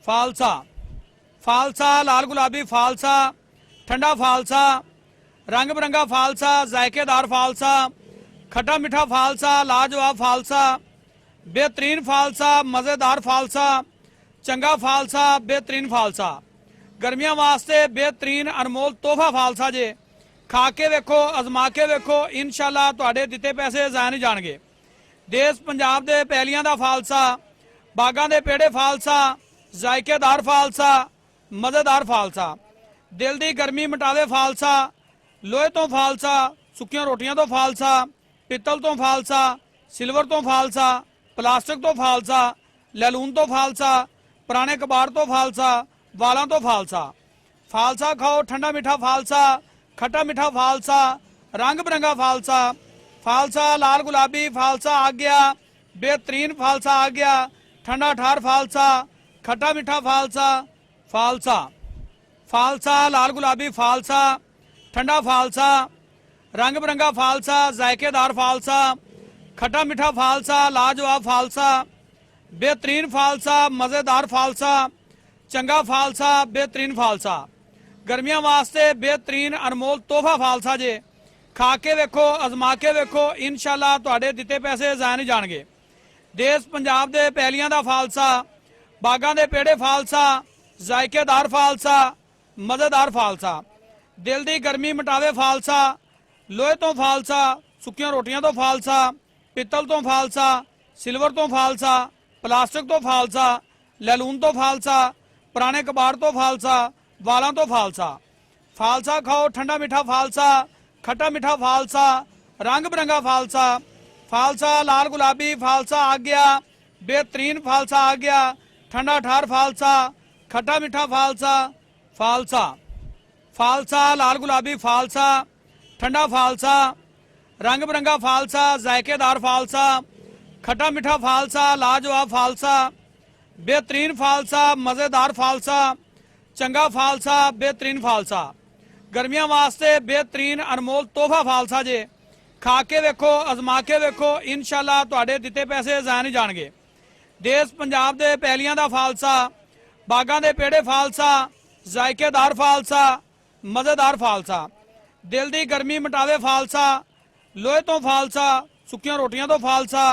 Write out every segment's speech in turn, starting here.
फालसा, फालसा लाल गुलाबी फालसा, ठंडा फालसा, रंग बिरंगा फालसा, जायकेदार फालसा, खट्टा मीठा फालसा, लाजवाब फालसा, बेहतरीन फालसा, मज़ेदार फालसा, चंगा फालसा, बेहतरीन फालसा, गर्मियां वास्ते बेहतरीन अनमोल तोहफा फालसा जे। खा के वेखो, अजमा के वेखो, इंशाअल्लाह तुहाडे दिते पैसे ज़ाया नहीं जाणगे। देश पंजाब दे पैलियां दा फालसा, बागां दे पेड़े फालसा, जायकेदार फालसा, मज़ेदार फालसा, दिल दी गर्मी मिटावे फालसा, लोहे तो फालसा, सुक्कियां रोटियां तो फालसा, पित्तल तो फालसा, सिल्वर तो फालसा, प्लास्टिक तो फालसा, लैलून तो फालसा, पुराने कबाड़ तो फालसा, वालां तो फालसा। फालसा खाओ, ठंडा मीठा फालसा, खट्टा मीठा फालसा, रंग बिरंगा फालसा, फालसा लाल गुलाबी फालसा आ गया, बेहतरीन फालसा आ गया, ठंडा ठार फालसा, खट्टा मीठा फालसा, फालसा, फालसा लाल गुलाबी फालसा, ठंडा फालसा, रंग बिरंगा फालसा, जायकेदार फालसा, खट्टा मीठा फालसा, लाजवाब फालसा, बेहतरीन फालसा, मज़ेदार फालसा, चंगा फालसा, बेहतरीन फालसा, गर्मियां वास्ते बेहतरीन अनमोल तोहफा फालसा जे। खा के वेखो, अजमा के वेखो, इंशाअल्लाह तुहाडे दिते पैसे ज़ाया नहीं जाणगे। देश पंजाब दे पैलियां दा फालसा, बागां दे पेड़े फालसा, जायकेदार फालसा, मज़ेदार फालसा, दिल दी गर्मी मिटावे फालसा, लोहे तो फालसा, सुक्कियां रोटियां तो फालसा, पित्तल तो फालसा, सिल्वर तो फालसा, प्लास्टिक तो फालसा, लैलून तो फालसा, पुराने कबाड़ तो फालसा, वालां तो फालसा। फालसा खाओ, ठंडा मीठा फालसा, खट्टा मीठा फालसा, रंग बिरंगा फालसा, फालसा लाल गुलाबी फालसा आ गया, बेहतरीन फालसा आ गया, ठंडा ठार फालसा, खट्टा मीठा फालसा, फालसा, फालसा लाल गुलाबी फालसा, ठंडा फालसा, रंग बिरंगा फालसा, जायकेदार फालसा, खट्टा मीठा फालसा, लाजवाब फालसा, बेहतरीन फालसा, मज़ेदार फालसा, चंगा फालसा, बेहतरीन फालसा, गर्मियां वास्ते बेहतरीन अनमोल तोहफा फालसा जे। खा के वेखो, अजमा के वेखो, इंशाअल्लाह तुहाडे दिते पैसे ज़ाया नहीं जाणगे। देश पंजाब दे पैलियां दा फालसा, बागां दे पेड़े फालसा, जायकेदार फालसा, मज़ेदार फालसा, दिल दी गर्मी मिटावे फालसा, लोहे तो फालसा, सुक्कियां रोटियां तो फालसा,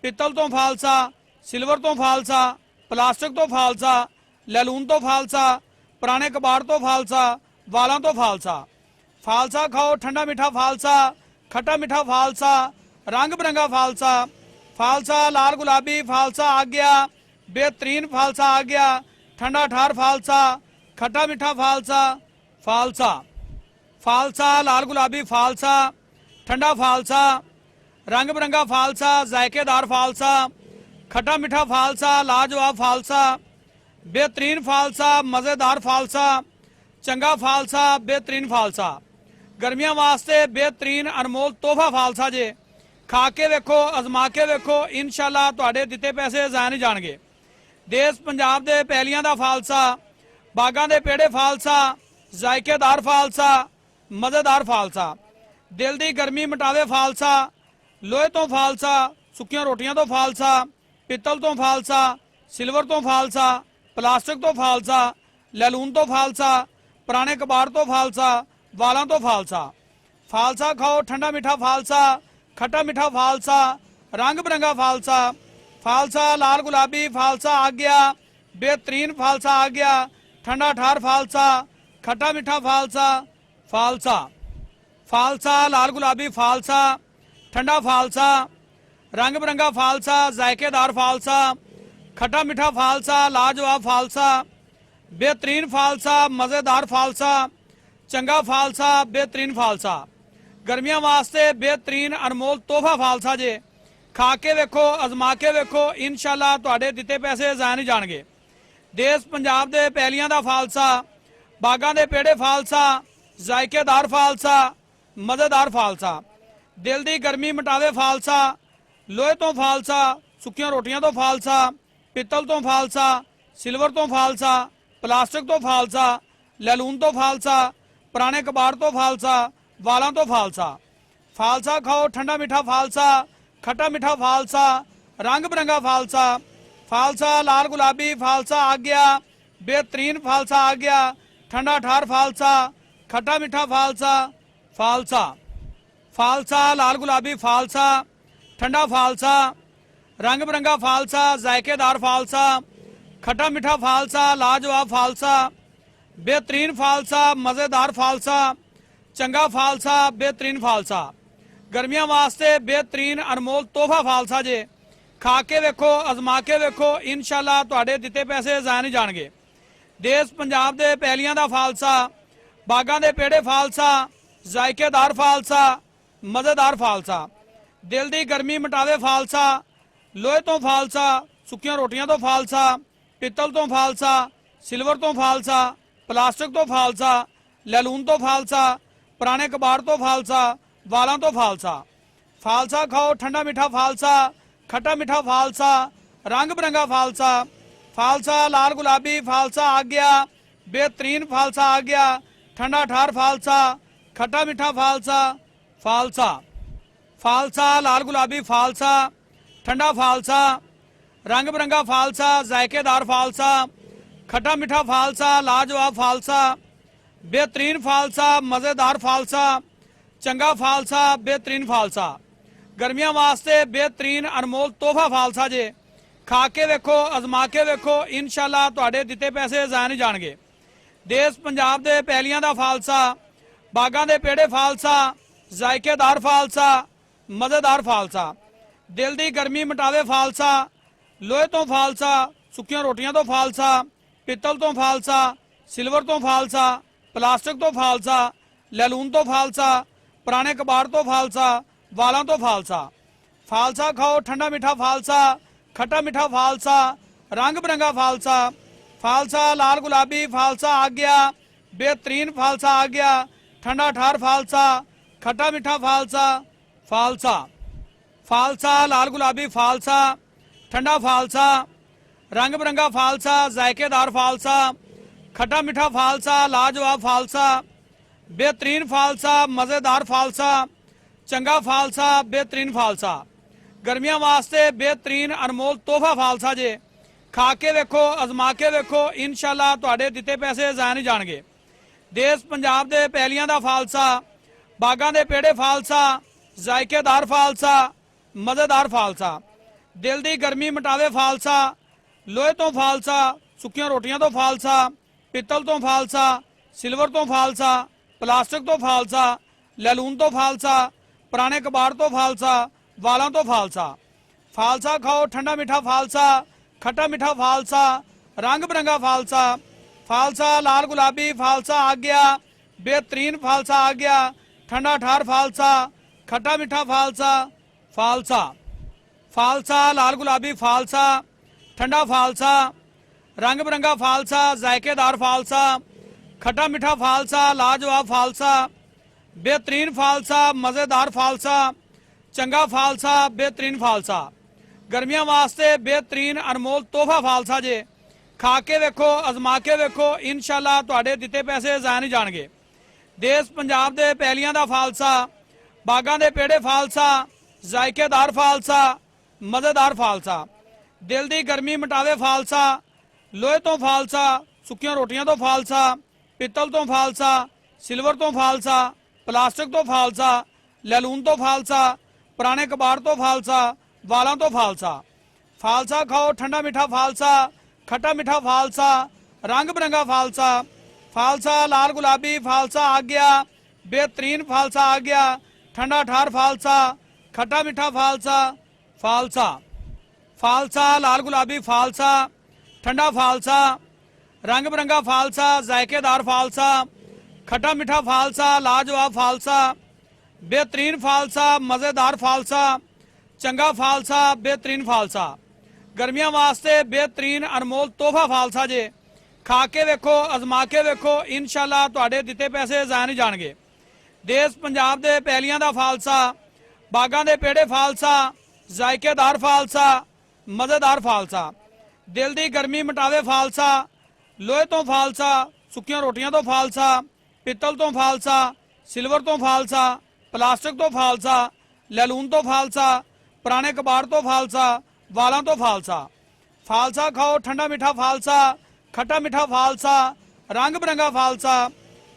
पित्तल तो फालसा, सिल्वर तो फालसा, प्लास्टिक तो फालसा, लैलून तो फालसा, पुराने कबाड़ तो फालसा, वालां तो फालसा। फालसा खाओ, ठंडा मीठा फालसा, खट्टा मीठा फालसा, रंग बिरंगा फालसा, फालसा लाल गुलाबी फालसा आ गया, बेहतरीन फालसा आ गया, ठंडा ठार फालसा, खट्टा मीठा फालसा, फालसा, फालसा लाल गुलाबी फालसा, ठंडा फालसा, रंग बिरंगा फालसा, जायकेदार फालसा, खट्टा मीठा फालसा, लाजवाब फालसा, बेहतरीन फालसा, मज़ेदार फालसा, चंगा फालसा, बेहतरीन फालसा, गर्मियां वास्ते बेहतरीन अनमोल तोहफा फालसा जे। खा के वेखो, अजमा के वेखो, इंशाअल्लाह तुहाडे दिते पैसे ज़ाया नहीं जाणगे। देश पंजाब दे पैलियां दा फालसा, बागां दे पेड़े फालसा, जायकेदार फालसा, मज़ेदार फालसा, दिल दी गर्मी मिटावे फालसा, लोहे तो फालसा, सुक्कियां रोटियां तो फालसा, पित्तल तो फालसा, सिल्वर तो फालसा, प्लास्टिक तो फालसा, लैलून तो फालसा, पुराने कबाड़ तो फालसा, वालां तो फालसा। फालसा खाओ, ठंडा मीठा फालसा, खट्टा मीठा फालसा, रंग बिरंगा फालसा, फालसा लाल गुलाबी फालसा आ गया, बेहतरीन फालसा आ गया, ठंडा ठार फालसा, खट्टा मीठा फालसा, फालसा, फालसा लाल गुलाबी फालसा, ठंडा फालसा, रंग बिरंगा फालसा, जायकेदार फालसा, खट्टा मीठा फालसा, लाजवाब फालसा, बेहतरीन फालसा, मज़ेदार फालसा, चंगा फालसा, बेहतरीन फालसा, गर्मियां वास्ते बेहतरीन अनमोल तोहफा फालसा जे। खा के वेखो, अजमा के वेखो, इंशाअल्लाह तुहाडे दिते पैसे ज़ाया नहीं जाणगे। देश पंजाब दे पैलियां दा फालसा, बागां दे पेड़े फालसा, जायकेदार फालसा, मज़ेदार फालसा, दिल दी गर्मी मिटावे फालसा, लोहे तो फालसा, सुक्कियां रोटियां तो फालसा, पित्तल तो फालसा, सिल्वर तो फालसा, प्लास्टिक तो फालसा, लैलून तो फालसा, पुराने कबाड़ तो फालसा, वालां तो फालसा। फालसा खाओ, ठंडा मीठा फालसा, खट्टा मीठा फालसा, रंग बिरंगा फालसा, फालसा लाल गुलाबी फालसा आ गया, बेहतरीन फालसा आ गया। ठंडा ठार फालसा, खट्टा मीठा फालसा, फालसा। फालसा लाल गुलाबी फालसा, ठंडा फालसा, रंग बिरंगा फालसा, जायकेदार फालसा, खट्टा मीठा फालसा, लाजवाब फालसा, बेहतरीन फालसा, मज़ेदार फालसा, चंगा फालसा, बेहतरीन फालसा। गर्मियां वास्ते बेहतरीन अनमोल तोहफा फालसा जे। खा के वेखो, अजमा के वेखो, इंशाअल्लाह तुहाडे दिते पैसे ज़ाया नहीं जाणगे। देश पंजाब दे पैलियां दा फालसा, बागां दे पेड़े फालसा, जायकेदार फालसा, मज़ेदार फालसा। दिल दी गर्मी मिटावे फालसा, लोहे तो फालसा, सुक्कियां रोटियां तो फालसा, पित्तल तो फालसा, सिल्वर तो फालसा, प्लास्टिक तो फालसा, लैलून तो फालसा, पुराने कबाड़ तो फालसा, वालां तो फालसा। फालसा खाओ, ठंडा मीठा फालसा, खट्टा मीठा फालसा, रंग बिरंगा फालसा। फालसा लाल गुलाबी फालसा आ गया। बेहतरीन फालसा आ गया। ठंडा ठार फालसा, खट्टा मीठा फालसा, फालसा। फालसा लाल गुलाबी फालसा, ठंडा फालसा, रंग बिरंगा फालसा, जायकेदार फालसा, खट्टा मीठा फालसा, लाजवाब फालसा, बेहतरीन फालसा, मज़ेदार फालसा, चंगा फालसा, बेहतरीन फालसा। गर्मियां वास्ते बेहतरीन अनमोल तोहफा फालसा जे। खा के वेखो, अजमा के वेखो, इंशाअल्लाह तुहाडे दिते पैसे ज़ाया नहीं जाणगे। देश पंजाब दे पैलियां दा फालसा, बागां दे पेड़े फालसा, जायकेदार फालसा, मज़ेदार फालसा। दिल दी गर्मी मिटावे फालसा, लोहे तो फालसा, सुक्कियां रोटियां तो फालसा, पित्तल तो फालसा, सिल्वर तो फालसा, प्लास्टिक तो फालसा, लैलून तो फालसा, पुराने कबाड़ तो फालसा, वालां तो फालसा। फालसा खाओ, ठंडा मीठा फालसा, खट्टा मीठा फालसा, रंग बिरंगा फालसा। फालसा लाल गुलाबी फालसा आ गया। बेहतरीन फालसा आ गया। ठंडा ठार फालसा, खट्टा मीठा फालसा, फालसा। फालसा लाल गुलाबी फालसा, ठंडा फालसा, रंग बिरंगा फालसा, जायकेदार फालसा, खट्टा मीठा फालसा, लाजवाब फालसा, बेहतरीन फालसा, मज़ेदार फालसा, चंगा फालसा, बेहतरीन फालसा। गर्मियां वास्ते बेहतरीन अनमोल तोहफा फालसा जे। खा के वेखो, अजमा के वेखो, इंशाअल्लाह तुहाडे दिते पैसे ज़ाया नहीं जाणगे। देश पंजाब दे पैलियां दा फालसा, बागां दे पेड़े फालसा, जायकेदार फालसा, मज़ेदार फालसा। दिल दी गर्मी मिटावे फालसा, लोहे तो फालसा, सुक्कियां रोटियां तो फालसा, पित्तल तो फालसा, सिल्वर तो फालसा, प्लास्टिक तो फालसा, लैलून तो फालसा, पुराने कबाड़ तो फालसा, वालां तो फालसा। फालसा खाओ, ठंडा मीठा फालसा, खट्टा मीठा फालसा, रंग बिरंगा फालसा। फालसा लाल गुलाबी फालसा आ गया। बेहतरीन फालसा आ गया। ठंडा ठार फालसा, खट्टा मीठा फालसा, फालसा। फालसा लाल गुलाबी फालसा, ठंडा फालसा, रंग बिरंगा फालसा, जायकेदार फालसा, खट्टा मीठा फालसा, लाजवाब फालसा, बेहतरीन फालसा, मज़ेदार फालसा, चंगा फालसा, बेहतरीन फालसा। गर्मियां वास्ते बेहतरीन अनमोल तोहफा फालसा जे। खा के वेखो, अजमा के वेखो, इंशाअल्लाह तुहाडे दिते पैसे ज़ाया नहीं जाणगे। देश पंजाब दे पैलियां दा फालसा, बागां दे पेड़े फालसा, जायकेदार फालसा, मज़ेदार फालसा। दिल दी गर्मी मिटावे फालसा, लोहे तो फालसा, सुक्कियां रोटियां तो फालसा, पित्तल तो फालसा, सिल्वर तो फालसा, प्लास्टिक तो फालसा, लैलून तो फालसा, पुराने कबाड़ तो फालसा, वालां तो फालसा। फालसा खाओ, ठंडा मीठा फालसा, खट्टा मीठा फालसा, रंग बिरंगा फालसा। फालसा लाल गुलाबी फालसा आ गया। बेहतरीन फालसा आ गया। ठंडा ठार फालसा, खट्टा मीठा फालसा, फालसा। फालसा लाल गुलाबी फालसा, ठंडा फालसा, रंग बिरंगा फालसा, जायकेदार फालसा, खट्टा मीठा फालसा, लाजवाब फालसा, बेहतरीन फालसा, मज़ेदार फालसा, चंगा फालसा, बेहतरीन फालसा। गर्मियां वास्ते बेहतरीन अनमोल तोहफा फालसा जे। खा के वेखो, अजमा के वेखो, इंशाअल्लाह तुहाडे दिते पैसे ज़ाया नहीं जाणगे। देश पंजाब दे पैलियां दा फालसा, बागां दे पेड़े फालसा, जायकेदार फालसा, मज़ेदार फालसा। दिल दी गर्मी मिटावे फालसा, लोहे तो फालसा, सुक्कियां रोटियां तो फालसा, पित्तल तो फालसा, सिल्वर तो फालसा, प्लास्टिक तो फालसा, लैलून तो फालसा, पुराने कबाड़ तो फालसा, वालां तो फालसा। फालसा खाओ, ठंडा मीठा फालसा, खट्टा मिठा फालसा, रंग बिरंगा फालसा,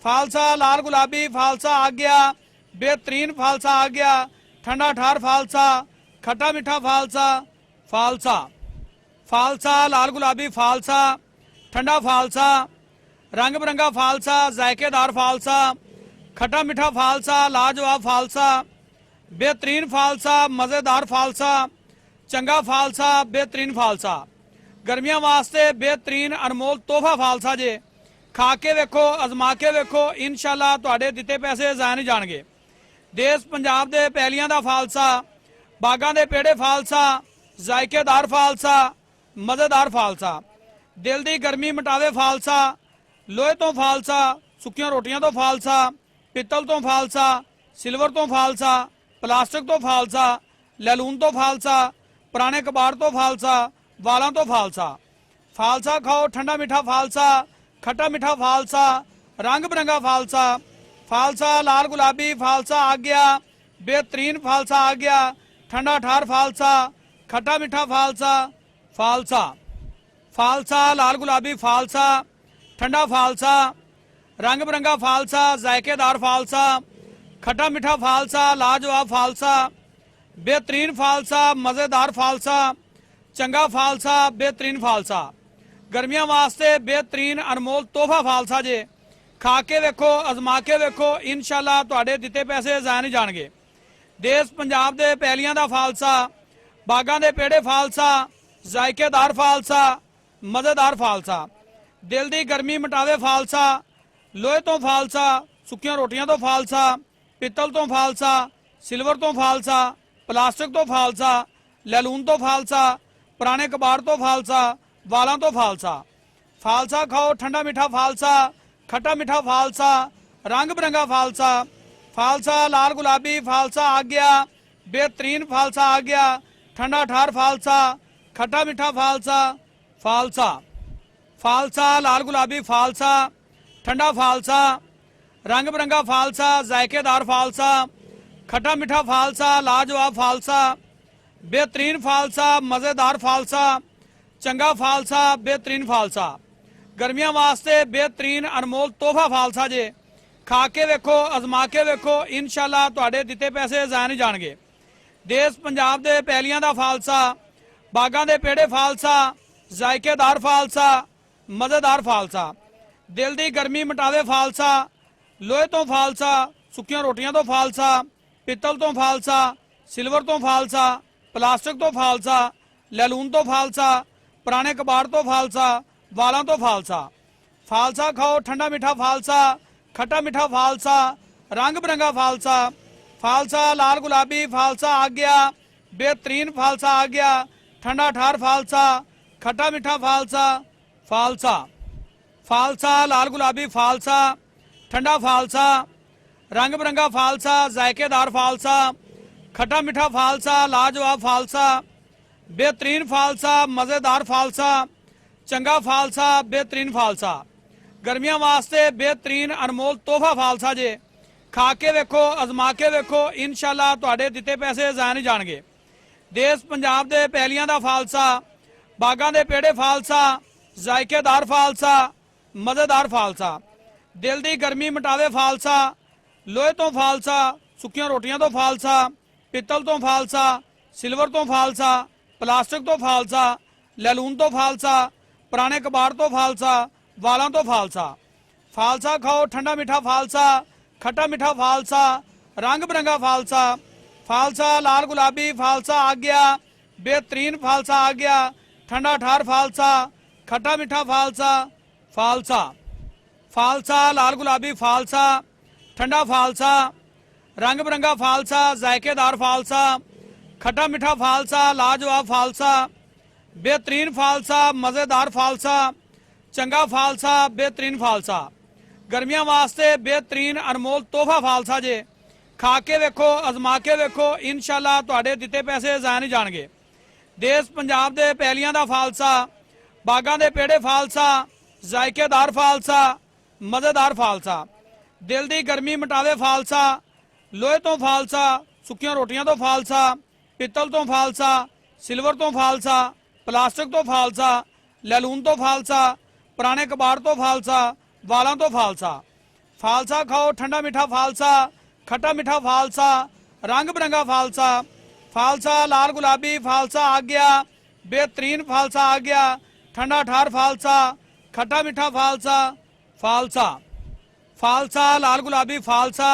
फालसा लाल गुलाबी फालसा आ गया, बेहतरीन फालसा आ गया, ठंडा ठार फालसा, खट्टा मीठा फालसा, फालसा, फालसा लाल गुलाबी फालसा, ठंडा फालसा, रंग बिरंगा फालसा, जायकेदार फालसा, खट्टा मीठा फालसा, लाजवाब फालसा, बेहतरीन फालसा, मज़ेदार फालसा, चंगा फालसा, बेहतरीन फालसा, गर्मियां वास्ते बेहतरीन अनमोल तोहफा फालसा जे। खा के वेखो, अजमा के वेखो, इंशाअल्लाह तुहाडे दिते पैसे ज़ाया नहीं जाणगे। देश पंजाब दे पैलियां दा फालसा, बागां दे पेड़े फालसा, जायकेदार फालसा, मज़ेदार फालसा, दिल दी गर्मी मिटावे फालसा, लोहे तो फालसा, सुक्कियां रोटियां तो फालसा, पित्तल तो फालसा, सिल्वर तो फालसा, प्लास्टिक तो फालसा, लैलून तो फालसा, पुराने कबाड़ तो फालसा, वालां तो फालसा, फालसा खाओ ठंडा मीठा फालसा, खट्टा मीठा फालसा, रंग बिरंगा फालसा, फालसा लाल गुलाबी फालसा आ गया, बेहतरीन फालसा आ गया, ठंडा ठार फालसा, खट्टा मीठा फालसा, फालसा, फालसा लाल गुलाबी फालसा, ठंडा फालसा, रंग बिरंगा फालसा, जायकेदार फालसा, खट्टा मीठा फालसा, लाजवाब फालसा, बेहतरीन फालसा, मज़ेदार फालसा, चंगा फालसा, बेहतरीन फालसा, गर्मियां वास्ते बेहतरीन अनमोल तोहफा फालसा जे। खा के वेखो, अजमा के वेखो, इंशाअल्लाह तुहाडे दिते पैसे ज़ाया नहीं जाणगे। देश पंजाब दे पैलियां दा फालसा, बागां दे पेड़े फालसा, जायकेदार फालसा, मज़ेदार फालसा, दिल दी गर्मी मिटावे फालसा, लोहे तो फालसा, सुक्कियां रोटियां तो फालसा, पित्तल तो फालसा, सिल्वर तो फालसा, प्लास्टिक तो फालसा, लैलून तो फालसा, पुराने कबाड़ तो फालसा, वालां तो फालसा, फालसा खाओ ठंडा मीठा फालसा, खट्टा मीठा फालसा, रंग बिरंगा फालसा, फालसा लाल गुलाबी फालसा आ गया, बेहतरीन फालसा आ गया, ठंडा ठार फालसा, खट्टा मीठा फालसा, फालसा, फालसा लाल गुलाबी फालसा, ठंडा फालसा, रंग बिरंगा फालसा, जायकेदार फालसा, खट्टा मीठा फालसा, लाजवाब फालसा, बेहतरीन फालसा, मज़ेदार फालसा, चंगा फालसा, बेहतरीन फालसा, गर्मियां वास्ते बेहतरीन अनमोल तोहफा फालसा जे। खा के वेखो, अजमा के वेखो, इंशाअल्लाह तुहाडे दिते पैसे ज़ाया नहीं जाणगे। देश पंजाब दे पैलियां दा फालसा, बागां दे पेड़े फालसा, जायकेदार फालसा, मज़ेदार फालसा, दिल दी गर्मी मिटावे फालसा, लोहे तो फालसा, सुक्कियां रोटियां तो फालसा, पित्तल तो फालसा, सिल्वर तो फालसा, प्लास्टिक तो फालसा, लैलून तो फालसा, पुराने कबाड़ तो फालसा, वालां तो फालसा, फालसा खाओ ठंडा मीठा फालसा, खट्टा मीठा फालसा, रंग बिरंगा फालसा, फालसा लाल गुलाबी फालसा आ गया, बेहतरीन फालसा आ गया, ठंडा ठार फालसा, खट्टा मीठा फालसा, फालसा, फालसा लाल गुलाबी फालसा, ठंडा फालसा, रंग बिरंगा फालसा, जायकेदार फालसा, खट्टा मीठा फालसा, लाजवाब फालसा, बेहतरीन फालसा, मज़ेदार फालसा, चंगा फालसा, बेहतरीन फालसा, गर्मियां वास्ते बेहतरीन अनमोल तोहफा फालसा जे। खा के वेखो, अजमा के वेखो, इंशाअल्लाह तुहाडे दिते पैसे ज़ाया नहीं जाणगे। देश पंजाब दे पैलियां दा फालसा, बागां दे पेड़े फालसा, जायकेदार फालसा, मज़ेदार फालसा, दिल दी गर्मी मिटावे फालसा, लोहे तो फालसा, सुक्कियां रोटियां तो फालसा, पित्तल तो फालसा, सिल्वर तो फालसा, प्लास्टिक तो फालसा, लैलून तो फालसा, पुराने कबाड़ तो फालसा, वालां तो फालसा, फालसा खाओ ठंडा मीठा फालसा, खट्टा मीठा फालसा, रंग बिरंगा फालसा, फालसा लाल गुलाबी फालसा आ गया, बेहतरीन फालसा आ गया, ठंडा ठार फालसा, खट्टा मीठा फालसा, फालसा, फालसा लाल गुलाबी फालसा, ठंडा फालसा, रंग बिरंगा फालसा, जायकेदार फालसा, खट्टा मीठा फालसा, लाजवाब फालसा, बेहतरीन फालसा, मज़ेदार फालसा, चंगा फालसा, बेहतरीन फालसा, गर्मियां वास्ते बेहतरीन अनमोल तोहफा फालसा जे। खा के वेखो, अजमा के वेखो, इंशाअल्लाह तुहाडे दिते पैसे ज़ाया नहीं जाणगे। देश पंजाब दे पैलियां दा फालसा, बागां दे पेड़े फालसा, जायकेदार फालसा, मज़ेदार फालसा, दिल दी गर्मी मिटावे फालसा, लोहे तो फालसा, सुक्कियां रोटियां तो फालसा, पित्तल तो फालसा, सिल्वर तो फालसा, प्लास्टिक तो फालसा, लैलून तो फालसा, पुराने कबाड़ तो फालसा, वालों तो फालसा। फालसा खाओ ठंडा मीठा फालसा, खट्टा मीठा फालसा, रंग बिरंगा फालसा। फालसा लाल गुलाबी फालसा आ गया, बेहतरीन फालसा आ गया, ठंडा ठार फालसा, खट्टा मीठा फालसा। फालसा फालसा लाल गुलाबी फालसा,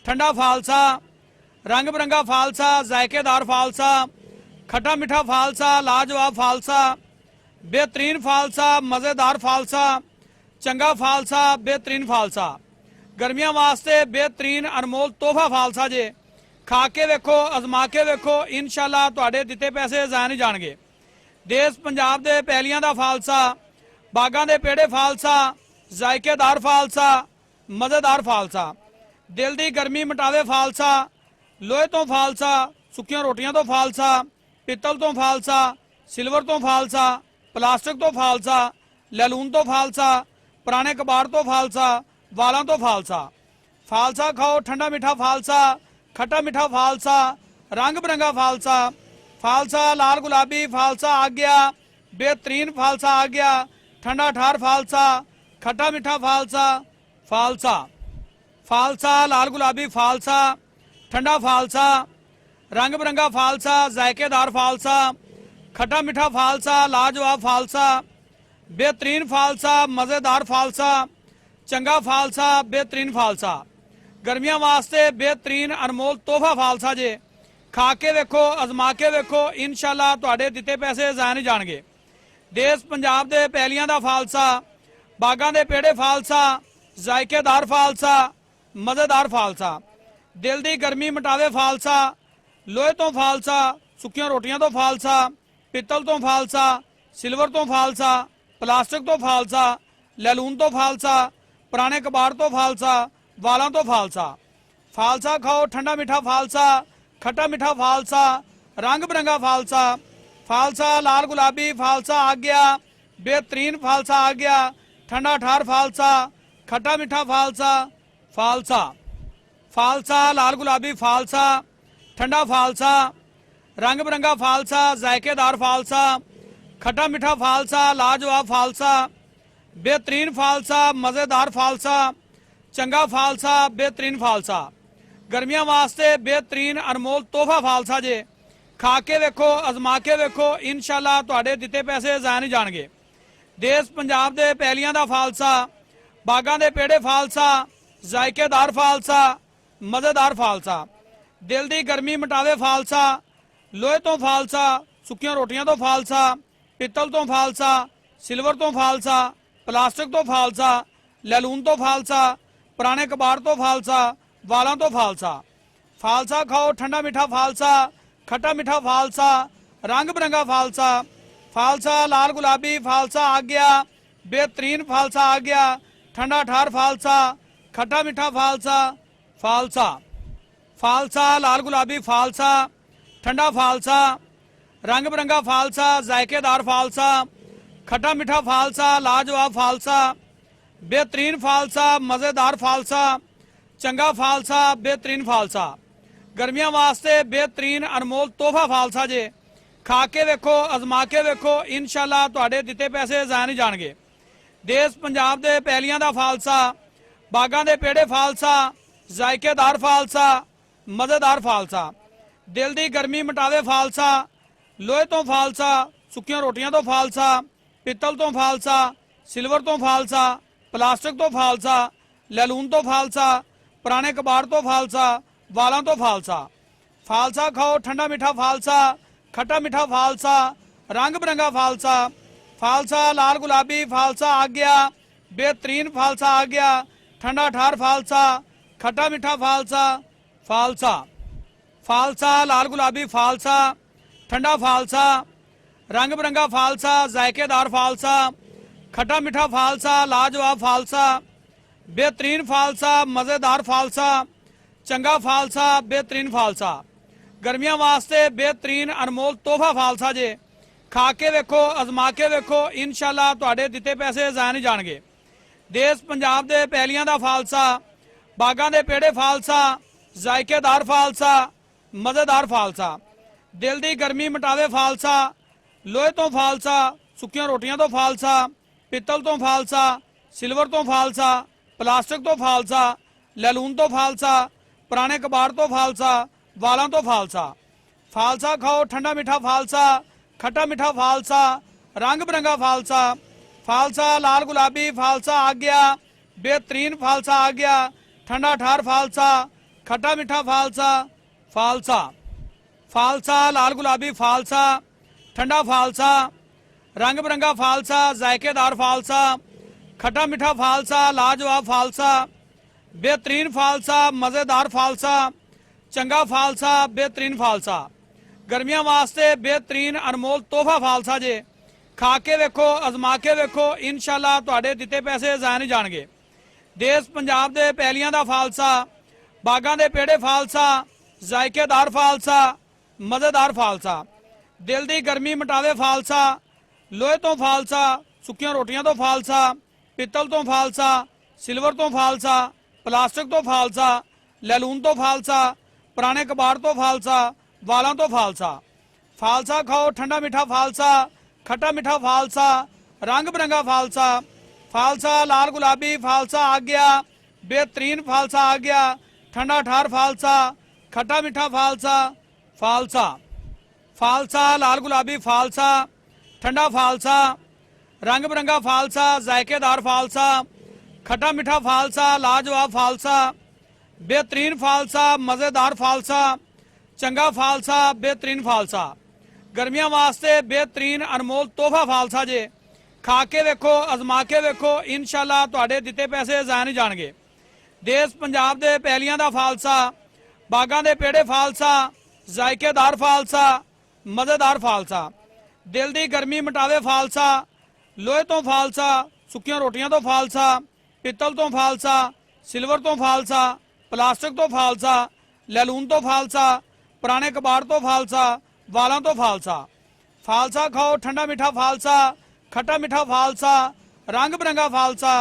ठंडा फालसा, रंग बिरंगा फालसा, जायकेदार फालसा, खट्टा मीठा फालसा, लाजवाब फालसा, बेहतरीन फालसा, मज़ेदार फालसा, चंगा फालसा, बेहतरीन फालसा। गर्मियां वास्ते बेहतरीन अनमोल तोहफा फालसा जे। खा के वेखो, अजमा के वेखो, इंशाअल्लाह तुहाडे दिते पैसे ज़ाया नहीं जाणगे। देश पंजाब दे पैलियां दा फालसा, बागां दे पेड़े फालसा, जायकेदार फालसा, मज़ेदार फालसा। दिल दी गर्मी मिटावे फालसा, लोहे तो फालसा, सुक्कियां रोटियां तो फालसा, पित्तल तो फालसा, सिल्वर तो फालसा, प्लास्टिक तो फालसा, लैलून तो फालसा, पुराने कबाड़ तो फालसा, वालों तो फालसा। फालसा खाओ ठंडा मीठा फालसा, खट्टा मीठा फालसा, रंग बिरंगा फालसा। फालसा लाल गुलाबी फालसा आ गया, बेहतरीन फालसा आ गया, ठंडा ठार फालसा, खट्टा मीठा फालसा। फालसा फालसा लाल गुलाबी फालसा, ठंडा फालसा, रंग बिरंगा फालसा, जायकेदार फालसा, खट्टा मीठा फालसा, लाजवाब फालसा, बेहतरीन फालसा, मज़ेदार फालसा, चंगा फालसा, बेहतरीन फालसा। गर्मियां वास्ते बेहतरीन अनमोल तोहफा फालसा जे। खा के वेखो, अजमा के वेखो, इंशाअल्लाह तुहाडे दिते पैसे ज़ाया नहीं जाणगे। देश पंजाब दे पैलियां दा फालसा, बागां दे पेड़े फालसा, जायकेदार फालसा, मज़ेदार फालसा। दिल दी गर्मी मिटावे फालसा, लोहे तो फालसा, सुक्कियां रोटियां तो फालसा, पित्तल तो फालसा, सिल्वर तो फालसा, प्लास्टिक तो फालसा, लैलून तो फालसा, पुराने कबाड़ तो फालसा, वालों तो फालसा। फालसा खाओ ठंडा मीठा फालसा, खट्टा मीठा फालसा, रंग बिरंगा फालसा। फालसा लाल गुलाबी फालसा आ गया, बेहतरीन फालसा आ गया, ठंडा ठार फालसा, खट्टा मीठा फालसा। फालसा फालसा लाल गुलाबी फालसा, ठंडा फालसा, रंग बिरंगा फालसा, जायकेदार फालसा, खट्टा मीठा फालसा, लाजवाब फालसा, बेहतरीन फालसा, मज़ेदार फालसा, चंगा फालसा, बेहतरीन फालसा। गर्मियां वास्ते बेहतरीन अनमोल तोहफा फालसा जे। खा के वेखो, अजमा के वेखो, इंशाअल्लाह तुहाडे दिते पैसे ज़ाया नहीं जाणगे। देश पंजाब दे पैलियां दा फालसा, बागां दे पेड़े फालसा, जायकेदार फालसा, मज़ेदार फालसा। दिल दी गर्मी मिटावे फालसा, लोहे तो फालसा, सुक्कियां रोटियां तो फालसा, पित्तल तो फालसा, सिल्वर तो फालसा, प्लास्टिक तो फालसा, लैलून तो फालसा, पुराने कबाड़ तो फालसा, वालों तो फालसा। फालसा खाओ ठंडा मीठा फालसा, खट्टा मीठा फालसा, रंग बिरंगा फालसा। फालसा लाल गुलाबी फालसा आ गया, बेहतरीन फालसा आ गया, ठंडा ठार फालसा, खट्टा मीठा फालसा। फालसा फालसा लाल गुलाबी फालसा, ठंडा फालसा, रंग बिरंगा फालसा, जायकेदार फालसा, खट्टा मीठा फालसा, लाजवाब फालसा, बेहतरीन फालसा, मज़ेदार फालसा, चंगा फालसा, बेहतरीन फालसा। गर्मियां वास्ते बेहतरीन अनमोल तोहफा फालसा जे। खा के वेखो, अजमा के वेखो, इंशाअल्लाह तुहाडे दिते पैसे ज़ाया नहीं जाणगे। देश पंजाब दे पैलियां दा फालसा, बागां दे पेड़े फालसा, जायकेदार फालसा, मज़ेदार फालसा। दिल दी गर्मी मिटावे फालसा, लोहे तो फालसा, सुक्कियां रोटियां तो फालसा, पित्तल तो फालसा, सिल्वर तो फालसा, प्लास्टिक तो फालसा, लैलून तो फालसा, पुराने कबाड़ तो फालसा, वालों तो फालसा। फालसा खाओ ठंडा मीठा फालसा, खट्टा मीठा फालसा, रंग बिरंगा फालसा। फालसा लाल गुलाबी फालसा आ गया, बेहतरीन फालसा आ गया, ठंडा ठार फालसा, खट्टा मीठा फालसा। फालसा फालसा लाल गुलाबी फालसा, ठंडा फालसा, रंग बिरंगा फालसा, जायकेदार फालसा, खट्टा मीठा फालसा, लाजवाब फालसा, बेहतरीन फालसा, मज़ेदार फालसा, चंगा फालसा, बेहतरीन फालसा। गर्मियां वास्ते बेहतरीन अनमोल तोहफा फालसा जे। खा के वेखो, अजमा के वेखो, इंशाअल्लाह तुहाडे दिते पैसे ज़ाया नहीं जाणगे। देश पंजाब दे पैलियां दा फालसा, बागां दे पेड़े फालसा, जायकेदार फालसा, मज़ेदार फालसा। दिल दी गर्मी मिटावे फालसा, लोहे तो फालसा, सुक्कियां रोटियां तो फालसा, पित्तल तो फालसा, सिल्वर तो फालसा, प्लास्टिक तो फालसा, लैलून तो फालसा, पुराने कबाड़ तो फालसा, वालों तो फालसा। फालसा खाओ ठंडा मीठा फालसा, खट्टा मीठा फालसा, रंग बिरंगा फालसा। फालसा लाल गुलाबी फालसा आ गया, बेहतरीन फालसा आ गया, ठंडा ठार फालसा, खट्टा मीठा फालसा। फालसा फालसा लाल गुलाबी फालसा, ठंडा फालसा, रंग बिरंगा फालसा, जायकेदार फालसा, खट्टा मीठा फालसा, लाजवाब फालसा, बेहतरीन फालसा, मज़ेदार फालसा, चंगा फालसा, बेहतरीन फालसा। गर्मियां वास्ते बेहतरीन अनमोल तोहफा फालसा जे। खा के वेखो, अजमा के वेखो, इंशाअल्लाह तुहाडे दिते पैसे ज़ाया नहीं जाणगे। देश पंजाब दे पैलियां दा फालसा, बागां दे पेड़े फालसा, जायकेदार फालसा, मज़ेदार फालसा। दिल दी गर्मी मिटावे फालसा, लोहे तो फालसा, सुक्कियां रोटियां तो फालसा, पित्तल तो फालसा, सिल्वर तो फालसा, प्लास्टिक तो फालसा, लैलून तो फालसा, पुराने कबाड़ तो फालसा, वालों तो फालसा। फालसा खाओ ठंडा मीठा फालसा, खट्टा मीठा फालसा, रंग बिरंगा फालसा। फालसा लाल गुलाबी फालसा आ गया, बेहतरीन फालसा आ गया, ठंडा ठार फालसा, खट्टा मीठा फालसा। फालसा फालसा लाल गुलाबी फालसा, ठंडा फालसा, रंग बिरंगा फालसा, जायकेदार फालसा, खट्टा मीठा फालसा, लाजवाब फालसा, बेहतरीन फालसा, मज़ेदार फालसा, चंगा फालसा, बेहतरीन फालसा। गर्मियां वास्ते बेहतरीन अनमोल तोहफा फालसा जे। खा के वेखो, अजमा के वेखो, इंशाअल्लाह तुहाडे दिते पैसे ज़ाया नहीं जाणगे। देश पंजाब दे पैलियां दा फालसा, बागां दे पेड़े फालसा, जायकेदार फालसा, मज़ेदार फालसा। दिल दी गर्मी मिटावे फालसा, लोहे तो फालसा, सुक्कियां रोटियां तो फालसा, पित्तल तो फालसा, सिल्वर तो फालसा, प्लास्टिक तो फालसा, लैलून तो फालसा, पुराने कबाड़ तो फालसा, वालों तो फालसा। फालसा खाओ ठंडा मीठा फालसा, खट्टा मीठा फालसा, रंग बिरंगा फालसा।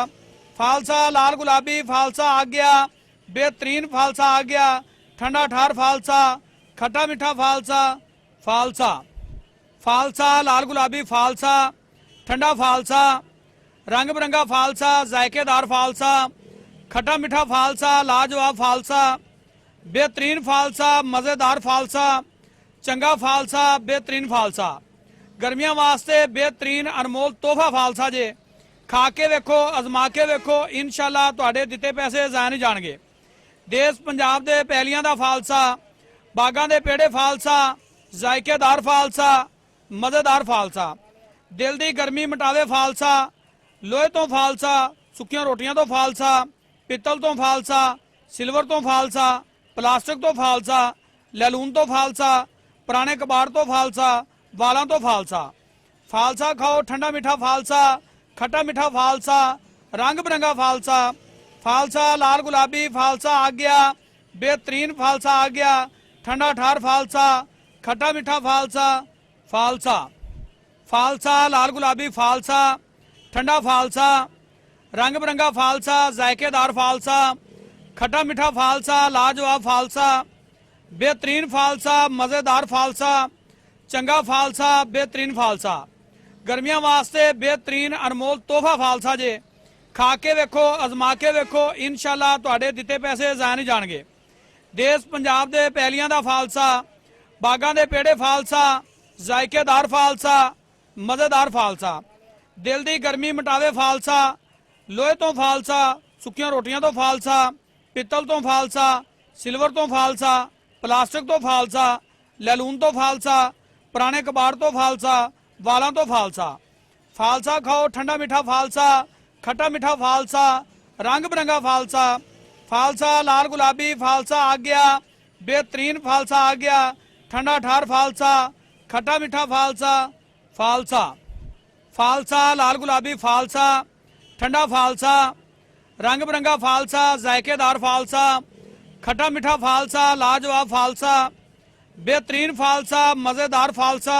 फालसा लाल गुलाबी फालसा आ गया, बेहतरीन फालसा आ गया, ठंडा ठार फालसा, खट्टा मीठा फालसा। फालसा फालसा लाल गुलाबी फालसा, ठंडा फालसा, रंग बिरंगा फालसा, जायकेदार फालसा, खट्टा मीठा फालसा, लाजवाब फालसा, बेहतरीन फालसा, मज़ेदार फालसा, चंगा फालसा, बेहतरीन फालसा। गर्मियां वास्ते बेहतरीन अनमोल तोहफा फालसा जे। खा के वेखो, अजमा के वेखो, इंशाअल्लाह तुहाडे दिते पैसे ज़ाया नहीं जाणगे। देश पंजाब दे पैलियां दा फालसा, बागां दे पेड़े फालसा, जायकेदार फालसा, मज़ेदार फालसा। दिल दी गर्मी मिटावे फालसा, लोहे तो फालसा, सुक्कियां रोटियां तो फालसा, पित्तल तो फालसा, सिल्वर तो फालसा, प्लास्टिक तो फालसा, लैलून तो फालसा, पुराने कबाड़ तो फालसा, वालों तो फालसा। फालसा खाओ ठंडा मीठा फालसा, खट्टा मीठा फालसा, रंग बिरंगा फालसा। फालसा लाल गुलाबी फालसा आ गया, बेहतरीन फालसा आ गया, ठंडा ठार फालसा, खट्टा मीठा फालसा। फालसा फालसा लाल गुलाबी फालसा, ठंडा फालसा, रंग बिरंगा फालसा, जायकेदार फालसा, खट्टा मीठा फालसा, लाजवाब फालसा, बेहतरीन फालसा, मज़ेदार फालसा, चंगा फालसा, बेहतरीन फालसा। गर्मियां वास्ते बेहतरीन अनमोल तोहफा फालसा जे। खा के वेखो, अजमा के वेखो, इंशाअल्लाह तुहाडे दिते पैसे ज़ाया नहीं जाणगे। देश पंजाब दे पैलियां दा फालसा, बागां दे पेड़े फालसा, जायकेदार फालसा, मज़ेदार फालसा। दिल दी गर्मी मिटावे फालसा, लोहे तो फालसा, सुक्कियां रोटियां तो फालसा, पित्तल तो फालसा, सिल्वर तो फालसा, प्लास्टिक तो फालसा, लैलून तो फालसा, पुराने कबाड़ तो फालसा, वालों तो फालसा। फालसा खाओ ठंडा मीठा फालसा, खट्टा मीठा फालसा, रंग बिरंगा फालसा। फालसा लाल गुलाबी फालसा आ गया, बेहतरीन फालसा आ गया, ठंडा ठार फालसा, खट्टा मीठा फालसा। फालसा फालसा लाल गुलाबी फालसा, ठंडा फालसा, रंग बिरंगा फालसा, जायकेदार फालसा, खट्टा मीठा फालसा, लाजवाब फालसा, बेहतरीन फालसा, मज़ेदार फालसा,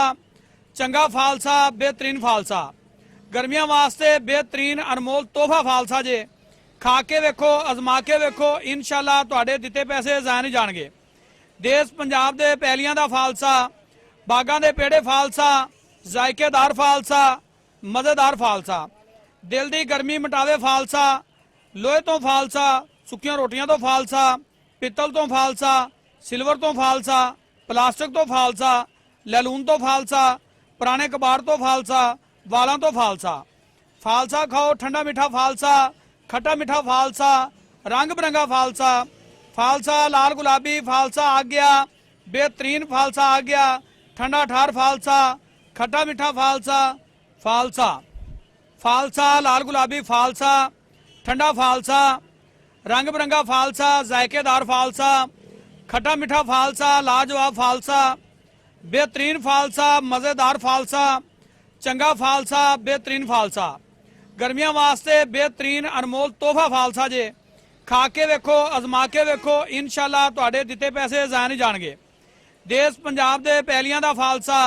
चंगा फालसा, बेहतरीन फालसा। गर्मियां वास्ते बेहतरीन अनमोल तोहफा फालसा जे। खा के वेखो, अजमा के वेखो, इंशाअल्लाह तुहाडे दिते पैसे ज़ाया नहीं जाणगे। देश पंजाब दे पैलियां दा फालसा, बागां दे पेड़े फालसा, जायकेदार फालसा, मज़ेदार फालसा। दिल दी गर्मी मिटावे फालसा, लोहे तो फालसा, सुक्कियां रोटियां तो फालसा, पित्तल तो फालसा, सिल्वर तो फालसा, प्लास्टिक तो फालसा, लैलून तो फालसा, पुराने कबाड़ तो फालसा, वालों तो फालसा। फालसा खाओ ठंडा मीठा फालसा, खट्टा मीठा फालसा, रंग बिरंगा फालसा। फालसा लाल गुलाबी फालसा आ गया, बेहतरीन फालसा आ गया, ठंडा ठार फालसा, खट्टा मीठा फालसा। फालसा फालसा लाल गुलाबी फालसा, ठंडा फालसा, रंग बिरंगा फालसा, जायकेदार फालसा, खट्टा मीठा फालसा, लाजवाब फालसा, बेहतरीन फालसा, मज़ेदार फालसा, चंगा फालसा, बेहतरीन फालसा। गर्मियां वास्ते बेहतरीन अनमोल तोहफा फालसा जे। खा के वेखो, अजमा के वेखो, इंशाअल्लाह तुहाडे दिते पैसे ज़ाया नहीं जाणगे। देश पंजाब दे पैलियां दा फालसा,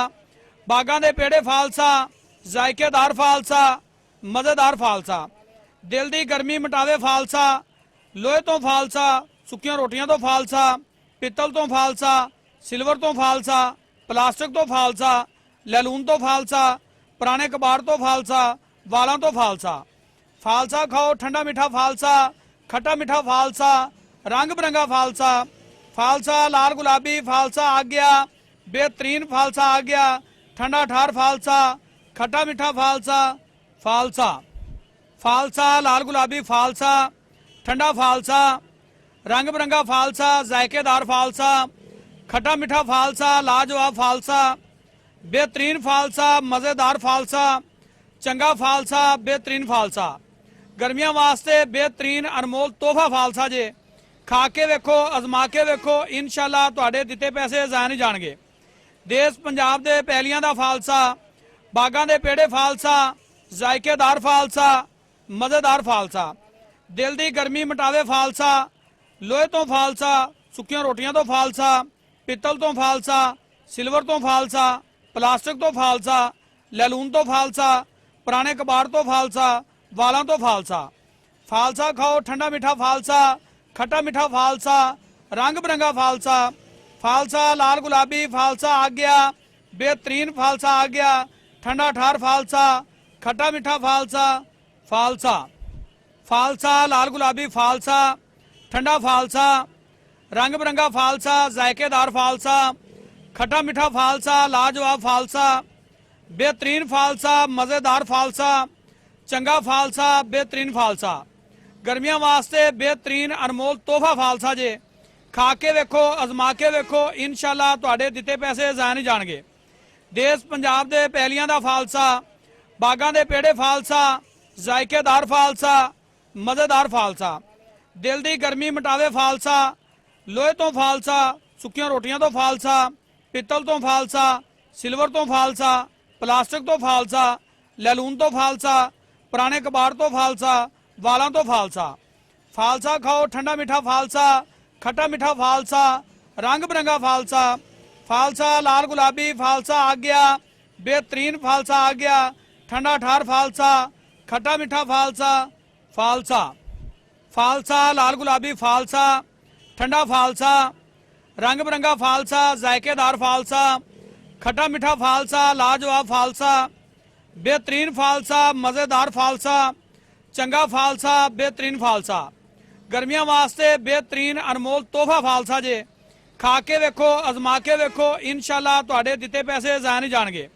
बागां दे पेड़े फालसा, जायकेदार फालसा, मज़ेदार फालसा। दिल दी गर्मी मिटावे फालसा, लोहे तो फालसा, सुक्कियां रोटियां तो फालसा, पित्तल तो फालसा, सिल्वर तो फालसा, प्लास्टिक तो फालसा, लैलून तो फालसा, पुराने कबाड़ तो फालसा, वालों तो फालसा। फालसा खाओ ठंडा मीठा फालसा, खट्टा मीठा फालसा, रंग बिरंगा फालसा। फालसा लाल गुलाबी फालसा आ गया, बेहतरीन फालसा आ गया, ठंडा ठार फालसा, खट्टा मीठा फालसा। फालसा फालसा लाल गुलाबी फालसा, ठंडा फालसा, रंग बिरंगा फालसा, जायकेदार फालसा, खट्टा मीठा फालसा, लाजवाब फालसा, बेहतरीन फालसा, मज़ेदार फालसा, चंगा फालसा, बेहतरीन फालसा। गर्मियां वास्ते बेहतरीन अनमोल तोहफा फालसा जे। खा के वेखो, अजमा के वेखो, इंशाअल्लाह तुहाडे दिते पैसे ज़ाया नहीं जाणगे। देश पंजाब दे पैलियां दा फालसा, बागां दे पेड़े फालसा, जायकेदार फालसा, मज़ेदार फालसा। दिल दी गर्मी मिटावे फालसा, लोहे तो फालसा, सुक्कियां रोटियां तो फालसा, पित्तल तो फालसा, सिल्वर तो फालसा, प्लास्टिक तो फालसा, लैलून तो फालसा, पुराने कबाड़ तो फालसा, वालों तो फालसा। फालसा खाओ ठंडा मीठा फालसा, खट्टा मीठा फालसा, रंग बिरंगा फालसा। फालसा लाल गुलाबी फालसा आ गया, बेहतरीन फालसा आ गया, ठंडा ठार फालसा, खट्टा मीठा फालसा। फालसा फालसा लाल गुलाबी फालसा, ठंडा फालसा, रंग बिरंगा फालसा, जायकेदार फालसा, खट्टा मीठा फालसा, लाजवाब फालसा, बेहतरीन फालसा, मज़ेदार फालसा, चंगा फालसा, बेहतरीन फालसा। गर्मियां वास्ते बेहतरीन अनमोल तोहफा फालसा जे। खा के वेखो, अजमा के वेखो, इंशाअल्लाह तुहाडे दिते पैसे ज़ाया नहीं जाणगे। देश पंजाब दे पैलियां दा फालसा, बागां दे पेड़े फालसा, जायकेदार फालसा, मज़ेदार फालसा। दिल दी गर्मी मिटावे फालसा, लोहे तो फालसा, सुक्कियां रोटियां तो फालसा, पित्तल तो फालसा, सिल्वर तो फालसा, प्लास्टिक तो फालसा, लैलून तो फालसा, पुराने कबाड़ तो फालसा, वालों तो फालसा। फालसा खाओ ठंडा मीठा फालसा, खट्टा मीठा फालसा, रंग बिरंगा फालसा। फालसा लाल गुलाबी फालसा आ गया, बेहतरीन फालसा आ गया, ठंडा ठार फालसा, खट्टा मीठा फालसा। फालसा फालसा लाल गुलाबी फालसा, ठंडा फालसा, रंग बिरंगा फालसा, जायकेदार फालसा, खट्टा मीठा फालसा, लाजवाब फालसा, बेहतरीन फालसा, मज़ेदार फालसा, चंगा फालसा, बेहतरीन फालसा। गर्मियां वास्ते बेहतरीन अनमोल तोहफा फालसा जे। खा के वेखो, अजमा के वेखो, इंशाअल्लाह तुहाडे दिते पैसे ज़ाया नहीं जाणगे।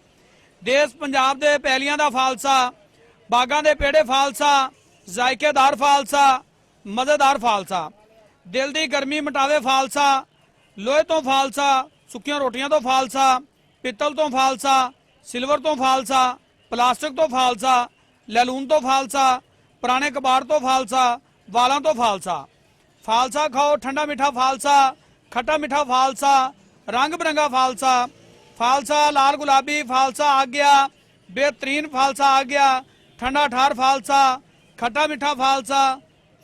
देश पंजाब दे पैलियां दा फालसा, बागां दे पेड़े फालसा, जायकेदार फालसा, मज़ेदार फालसा। दिल दी गर्मी मिटावे फालसा, लोहे तो फालसा, सुक्कियां रोटियां तो फालसा, पित्तल तो फालसा, सिल्वर तो फालसा, प्लास्टिक तो फालसा, लैलून तो फालसा, पुराने कबाड़ तो फालसा, वालों तो फालसा। फालसा खाओ ठंडा मीठा फालसा, खट्टा मीठा फालसा, रंग बिरंगा फालसा। फालसा लाल गुलाबी फालसा आ गया, बेहतरीन फालसा आ गया, ठंडा ठार फालसा, खट्टा मीठा फालसा।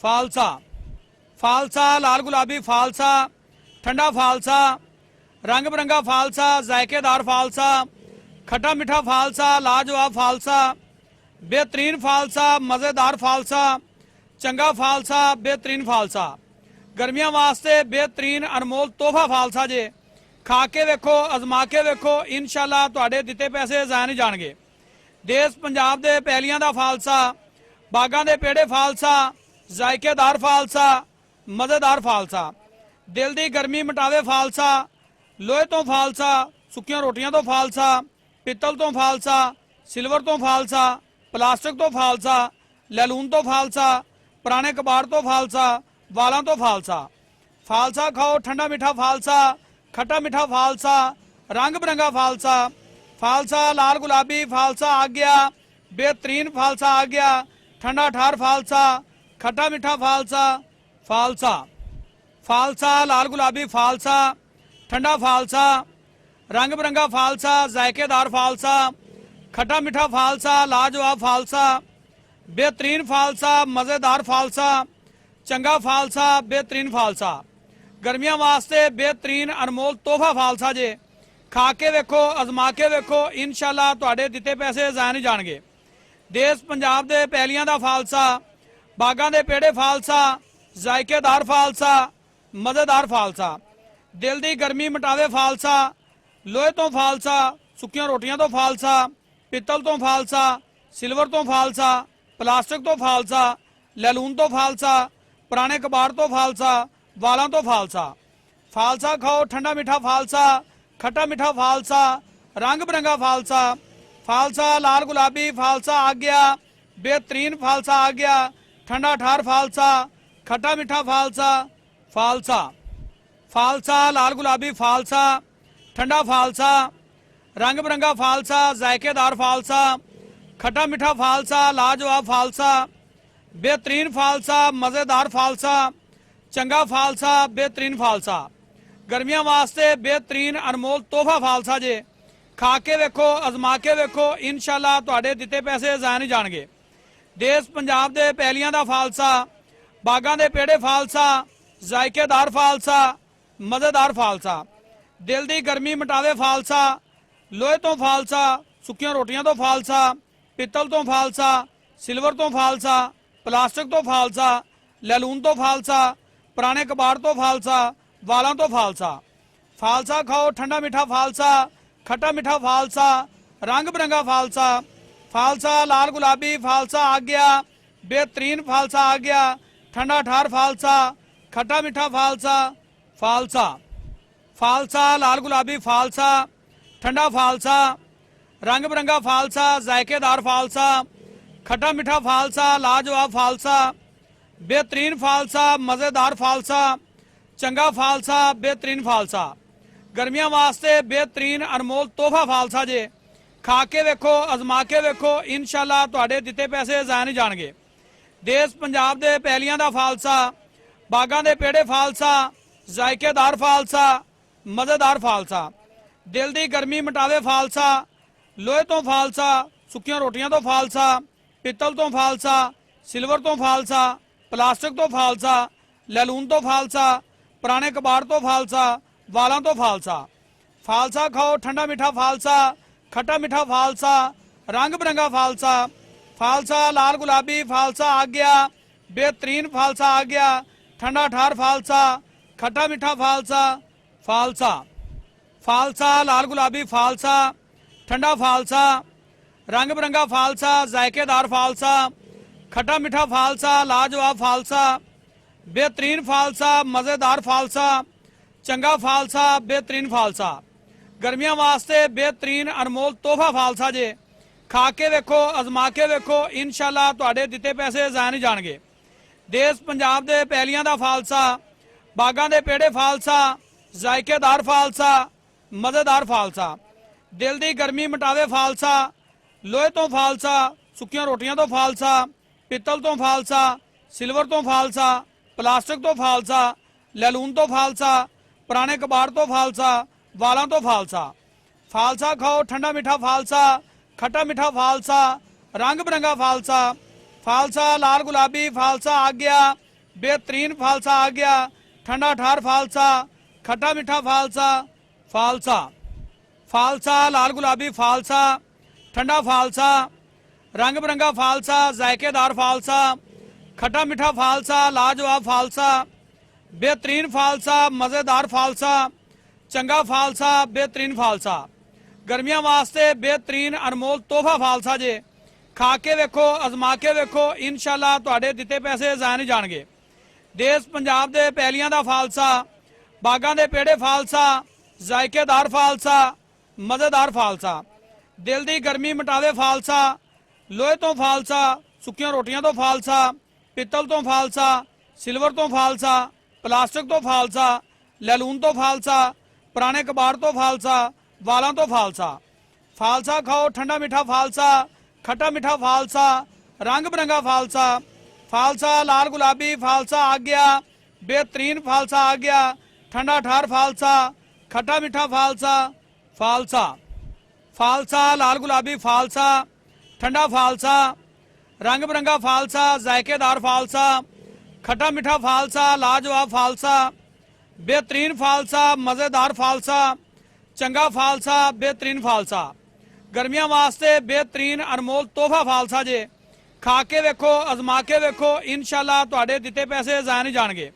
फालसा फालसा लाल गुलाबी फालसा, ठंडा फालसा, रंग बिरंगा फालसा, जायकेदार फालसा, खट्टा मीठा फालसा, लाजवाब फालसा, बेहतरीन फालसा, मज़ेदार फालसा, चंगा फालसा, बेहतरीन फालसा। गर्मियां वास्ते बेहतरीन अनमोल तोहफा फालसा जे। खा के वेखो, अजमा के वेखो, इंशाअल्लाह तुहाडे दिते पैसे ज़ाया नहीं जाणगे। देश पंजाब दे पैलियां दा फालसा, बागां दे पेड़े फालसा, जायकेदार फालसा, मज़ेदार फालसा। दिल दी गर्मी मिटावे फालसा, लोहे तो फालसा, सुक्कियां रोटियां तो फालसा, पित्तल तो फालसा, सिल्वर तो फालसा, प्लास्टिक तो फालसा, लैलून तो फालसा, पुराने कबाड़ तो फालसा, वालां तो फालसा। फालसा खाओ ठंडा मीठा फालसा, खट्टा मीठा फालसा, रंग बिरंगा फालसा। फालसा लाल गुलाबी फालसा आ गया, बेहतरीन फालसा आ गया, ठंडा ठार फालसा, खट्टा मीठा फालसा। फालसा फालसा लाल गुलाबी फालसा, ठंडा फालसा, रंग बिरंगा फालसा, जायकेदार फालसा, खट्टा मीठा फालसा, लाजवाब फालसा, बेहतरीन फालसा, मज़ेदार फालसा, चंगा फालसा, बेहतरीन फालसा। गर्मियां वास्ते बेहतरीन अनमोल तोहफा फालसा जे। खा के वेखो, अजमा के वेखो, इंशाअल्लाह तुहाडे दिते पैसे ज़ाया नहीं जाणगे। देश पंजाब दे पैलियां दा फालसा, बागां दे पेड़े फालसा, जायकेदार फालसा, मज़ेदार फालसा। दिल दी गर्मी मिटावे फालसा, लोहे तो फालसा, सुक्कियां रोटियां तो फालसा, पित्तल तो फालसा, सिल्वर तो फालसा, प्लास्टिक तो फालसा, लैलून तो फालसा, पुराने कबाड़ तो फालसा, वालां तो फालसा। फालसा खाओ ठंडा मीठा फालसा, खट्टा मीठा फालसा, रंग बिरंगा फालसा। फालसा लाल गुलाबी फालसा आ गया, बेहतरीन फालसा आ गया, ठंडा ठार फालसा, खट्टा मीठा फालसा। फालसा फालसा लाल गुलाबी फालसा, ठंडा फालसा, रंग बिरंगा फालसा, जायकेदार फालसा, खट्टा मीठा फालसा, लाजवाब फालसा, बेहतरीन फालसा, मज़ेदार फालसा, चंगा फालसा, बेहतरीन फालसा। गर्मियां वास्ते बेहतरीन अनमोल तोहफा फालसा जे। खा के वेखो, अजमा के वेखो, इंशाअल्लाह तुहाडे दिते पैसे ज़ाया नहीं जाणगे। देश पंजाब दे पैलियां दा फालसा, बागां दे पेड़े फालसा, जायकेदार फालसा, मज़ेदार फालसा। दिल दी गर्मी मिटावे फालसा, लोहे तो फालसा, सुक्कियां रोटियां तो फालसा, पित्तल तो फालसा, सिल्वर तो फालसा, प्लास्टिक तो फालसा, लैलून तो फालसा, पुराने कबाड़ तो फालसा, वालां तो फालसा। फालसा खाओ ठंडा मीठा फालसा, खट्टा मीठा फालसा, रंग बिरंगा फालसा। फालसा लाल गुलाबी फालसा आ गया, बेहतरीन फालसा आ गया, ठंडा ठार फालसा, खट्टा मीठा फालसा। फालसा फालसा लाल गुलाबी फालसा, ठंडा फालसा, रंग बिरंगा फालसा, जायकेदार फालसा, खट्टा मीठा फालसा, लाजवाब फालसा, बेहतरीन फालसा, मज़ेदार फालसा, चंगा फालसा, बेहतरीन फालसा। गर्मियां वास्ते बेहतरीन अनमोल तोहफा फालसा जे। खा के वेखो, अजमा के वेखो, इंशाअल्लाह तुहाडे दिते पैसे ज़ाया नहीं जाणगे। देश पंजाब दे पैलियां दा फालसा, बागां दे पेड़े फालसा, जायकेदार फालसा, मज़ेदार फालसा। दिल दी गर्मी मिटावे फालसा, लोहे तो फालसा, सुक्कियां रोटियां तो फालसा, पित्तल तो फालसा, सिल्वर तो फालसा, प्लास्टिक तो फालसा, लैलून तो फालसा, पुराने कबाड़ तो फालसा, वालां तो फालसा। फालसा खाओ ठंडा मीठा फालसा, खट्टा मीठा फालसा, रंग बिरंगा फालसा। फालसा लाल गुलाबी फालसा आ गया, बेहतरीन फालसा आ गया, ठंडा ठार फालसा, खट्टा मीठा फालसा। फालसा फालसा लाल गुलाबी फालसा, ठंडा फालसा, रंग बिरंगा फालसा, जायकेदार फालसा, खट्टा मीठा फालसा, लाजवाब फालसा, बेहतरीन फालसा, मज़ेदार फालसा, चंगा फालसा, बेहतरीन फालसा। गर्मियां वास्ते बेहतरीन अनमोल तोहफा फालसा जे। खा के वेखो, अजमा के वेखो, इंशाअल्लाह तुहाडे दिते पैसे ज़ाया नहीं जाणगे। देश पंजाब दे पैलियां दा फालसा, बागां दे पेड़े फालसा, जायकेदार फालसा, मज़ेदार फालसा। दिल दी गर्मी मिटावे फालसा, लोहे तो फालसा, सुक्कियां रोटियां तो फालसा, पित्तल तो फालसा, सिल्वर तो फालसा, प्लास्टिक तो फालसा, लैलून तो फालसा, पुराने कबाड़ तो फालसा, वालां तो फालसा। फालसा खाओ ठंडा मीठा फालसा, खट्टा मीठा फालसा, रंग बिरंगा फालसा। फालसा लाल गुलाबी फालसा आ गया, बेहतरीन फालसा आ गया, ठंडा ठार फालसा, खट्टा मीठा फालसा। फालसा फालसा लाल गुलाबी फालसा, ठंडा फालसा, रंग बिरंगा फालसा, जायकेदार फालसा, खट्टा मीठा फालसा, लाजवाब फालसा, बेहतरीन फालसा, मज़ेदार फालसा, चंगा फालसा, बेहतरीन फालसा। गर्मियां वास्ते बेहतरीन अनमोल तोहफा फालसा जे। खा के वेखो, अजमा के वेखो, इंशाअल्लाह तुहाडे दिते पैसे ज़ाया नहीं जाणगे। देश पंजाब दे पैलियां दा फालसा, बागां दे पेड़े फालसा, जायकेदार फालसा, मज़ेदार फालसा, दिल दी गर्मी मिटावे फालसा, लोहे तो फालसा, सुक्कियां रोटियां तो फालसा, पित्तल तो फालसा, सिल्वर तो फालसा, प्लास्टिक तो फालसा, लैलून तो फालसा, पुराने कबाड़ तो फालसा, वालां तो फालसा। फालसा खाओ ठंडा मीठा फालसा, खट्टा मीठा फालसा, रंग बिरंगा फालसा, फालसा लाल गुलाबी फालसा आ गया, बेहतरीन फालसा आ गया, ठंडा ठार फालसा, खट्टा मीठा फालसा, फालसा फालसा लाल गुलाबी फालसा, ठंडा फालसा, रंग बिरंगा फालसा, जायकेदार फालसा, खट्टा मीठा फालसा, लाजवाब फालसा, बेहतरीन फालसा, मज़ेदार फालसा, चंगा फालसा, बेहतरीन फालसा, गर्मियां वास्ते बेहतरीन अनमोल तोहफा फालसा जे। खा के वेखो, अजमा के वेखो, इंशाअल्लाह तुहाडे दिते पैसे ज़ाया नहीं जाणगे।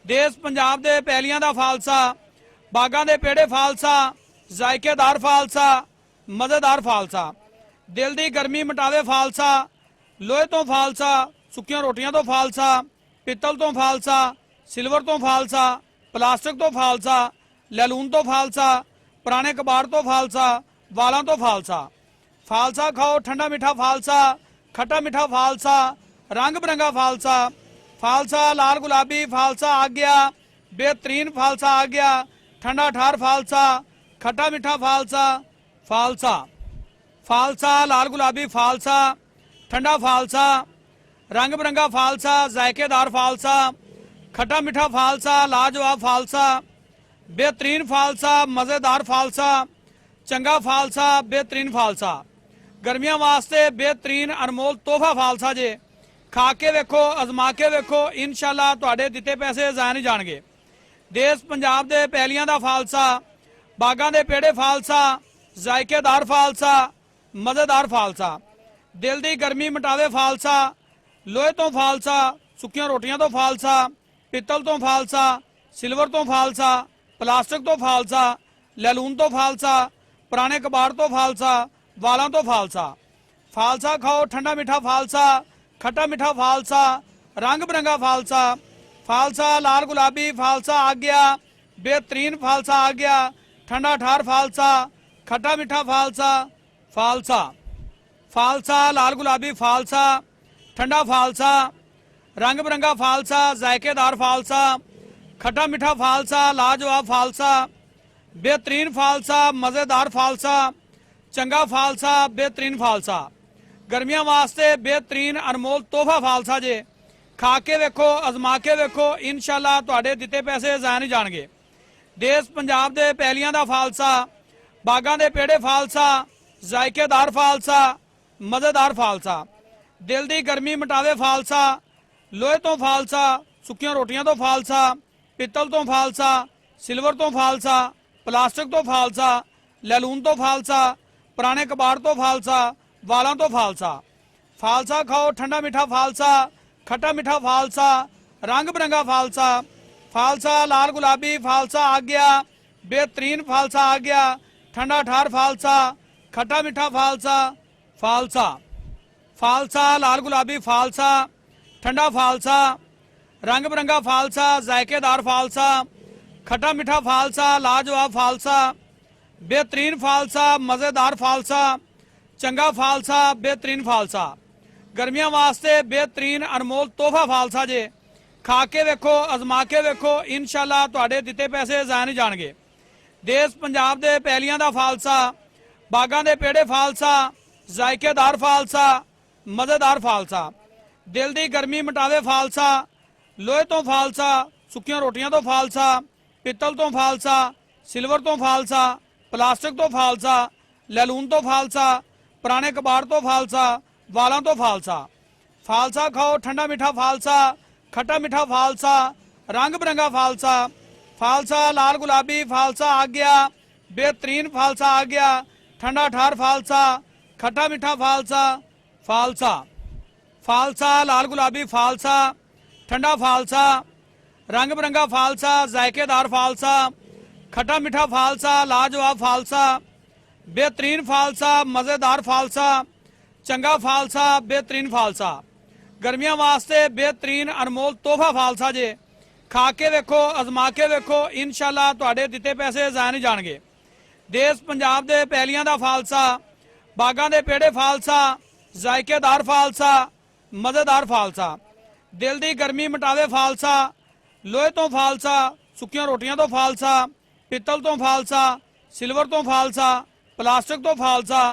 देश पंजाब दे पैलियां दा फालसा, बागां दे पेड़े फालसा, जायकेदार फालसा, मज़ेदार फालसा, दिल दी गर्मी मिटावे फालसा, लोहे तो फालसा, सुक्कियां रोटियां तो फालसा, पित्तल तो फालसा, सिल्वर तो फालसा, प्लास्टिक तो फालसा, लैलून तो फालसा, पुराने कबाड़ तो फालसा, वालां तो फालसा। फालसा खाओ ठंडा मीठा फालसा, खट्टा मीठा फालसा, रंग बिरंगा फालसा, फालसा लाल गुलाबी फालसा आ गया, बेहतरीन फालसा आ गया, ठंडा ठार फालसा, खट्टा मीठा फालसा, फालसा फालसा लाल गुलाबी फालसा, ठंडा फालसा, रंग बिरंगा फालसा, जायकेदार फालसा, खट्टा मीठा फालसा, लाजवाब फालसा, बेहतरीन फालसा, मज़ेदार फालसा, चंगा फालसा, बेहतरीन फालसा, गर्मियां वास्ते बेहतरीन अनमोल तोहफा फालसा जे। खा के वेखो, अजमा के वेखो, इंशाअल्लाह तुहाडे दिते पैसे ज़ाया नहीं जाणगे। देश पंजाब दे पैलियां दा फालसा, बागां दे पेड़े फालसा, जायकेदार फालसा, मज़ेदार फालसा, दिल दी गर्मी मिटावे फालसा, लोहे तो फालसा, सुक्कियां रोटियां तो फालसा, पित्तल तो फालसा, सिल्वर तो फालसा, प्लास्टिक तो फालसा, लैलून तो फालसा, पुराने कबाड़ तो फालसा, वालां तो फालसा। फालसा खाओ ठंडा मीठा फालसा, खट्टा मीठा फालसा, रंग बिरंगा फालसा, फालसा लाल गुलाबी फालसा आ गया, बेहतरीन फालसा आ गया, ठंडा ठार फालसा, खट्टा मीठा फालसा, फालसा फालसा लाल गुलाबी फालसा, ठंडा फालसा, रंग बिरंगा फालसा, जायकेदार फालसा, खट्टा मीठा फालसा, लाजवाब फालसा, बेहतरीन फालसा, मज़ेदार फालसा, चंगा फालसा, बेहतरीन फालसा, गर्मियां वास्ते बेहतरीन अनमोल तोहफा फालसा जे। खा के वेखो, अजमा के वेखो, इंशाअल्लाह तुहाडे दिते पैसे ज़ाया नहीं जाणगे। देश पंजाब दे पैलियां दा फालसा, बागां दे पेड़े फालसा, जायकेदार फालसा, मज़ेदार फालसा, दिल दी गर्मी मिटावे फालसा, लोहे तो फालसा, सुक्कियां रोटियां तो फालसा, पित्तल तो फालसा, सिल्वर तो फालसा, प्लास्टिक तो फालसा, लैलून तो फालसा, पुराने कबाड़ तो फालसा, वालां तो फालसा। फालसा खाओ ठंडा मीठा फालसा, खट्टा मीठा फालसा, रंग बिरंगा फालसा, फालसा लाल गुलाबी फालसा आ गया, बेहतरीन फालसा आ गया, ठंडा ठार फालसा, खट्टा मीठा फालसा, फालसा फालसा लाल गुलाबी फालसा, ठंडा फालसा, रंग बिरंगा फालसा, जायकेदार फालसा, खट्टा मीठा फालसा, लाजवाब फालसा, बेहतरीन फालसा, मज़ेदार फालसा, चंगा फालसा, बेहतरीन फालसा, गर्मियां वास्ते बेहतरीन अनमोल तोहफा फालसा जे। खा के वेखो, अजमा के वेखो, इंशाअल्लाह तुहाडे दिते पैसे ज़ाया नहीं जाणगे। देश पंजाब दे पैलियां दा फालसा, बागां दे पेड़े फालसा, जायकेदार फालसा, मज़ेदार फालसा, दिल दी गर्मी मिटावे फालसा, लोहे तो फालसा, सुक्कियां रोटियां तो फालसा, पित्तल तो फालसा, सिल्वर तो फालसा, प्लास्टिक तो फालसा, लैलून तो फालसा, पुराने कबाड़ तो फालसा, वालां तो फालसा। फालसा खाओ ठंडा मीठा फालसा, खट्टा मीठा फालसा, रंग बिरंगा फालसा, फालसा लाल गुलाबी फालसा आ गया, बेहतरीन फालसा आ गया, ठंडा ठार फालसा, खट्टा मीठा फालसा, फालसा फालसा लाल गुलाबी फालसा, ठंडा फालसा, रंग बिरंगा फालसा, जायकेदार फालसा, खट्टा मीठा फालसा, लाजवाब फालसा, बेहतरीन फालसा, मज़ेदार फालसा, चंगा फालसा बेहतरीन फालसा। गर्मियों वास्ते बेहतरीन अनमोल तोहफा फालसा जे। खा के वेखो, अजमा के वेखो, इंशाअल्लाह तुहाडे दिते पैसे जाया नहीं जाणगे। देश पंजाब दे पैलियां दा फालसा, बागां दे पेड़े फालसा, जायकेदार फालसा, मज़ेदार फालसा। दिल दी गर्मी मिटावे फालसा, लोहे तो फालसा, सुक्कियां रोटियां तो फालसा, पित्तल तो फालसा, सिल्वर तो फालसा, प्लास्टिक तो फालसा,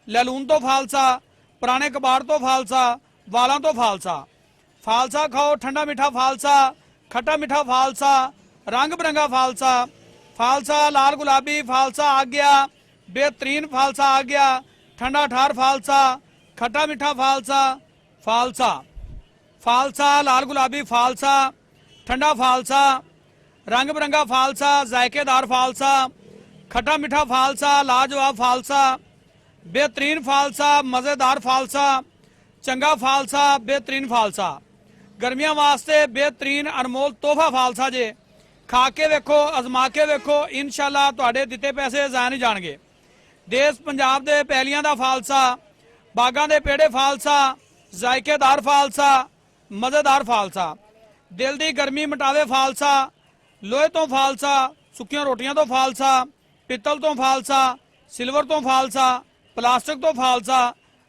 लैलून तो फालसा, पुराने कबाड़ तो फालसा, वालां तो फालसा। फालसा खाओ ठंडा मीठा फालसा, खट्टा मीठा फालसा, रंग बिरंगा फालसा। फालसा लाल गुलाबी फालसा आ गया, बेहतरीन फालसा आ गया। ठंडा ठार फालसा, खट्टा मीठा फालसा। फालसा फालसा लाल गुलाबी फालसा, ठंडा फालसा, रंग बिरंगा फालसा, जायकेदार फालसा, खट्टा मीठा फालसा, लाजवाब फालसा, बेहतरीन फालसा, मज़ेदार फालसा, चंगा फालसा बेहतरीन फालसा। गर्मियों वास्ते बेहतरीन अनमोल तोहफा फालसा जे। खा के वेखो, अजमा के वेखो, इंशाअल्लाह तुहाडे दिते पैसे जाया नहीं जाणगे। देश पंजाब दे पैलियां दा फालसा, बागां दे पेड़े फालसा, जायकेदार फालसा, मज़ेदार फालसा। दिल दी गर्मी मिटावे फालसा, लोहे तो फालसा, सुक्कियां रोटियां तो फालसा, पित्तल तो फालसा, सिल्वर तो फालसा, प्लास्टिक तो फालसा,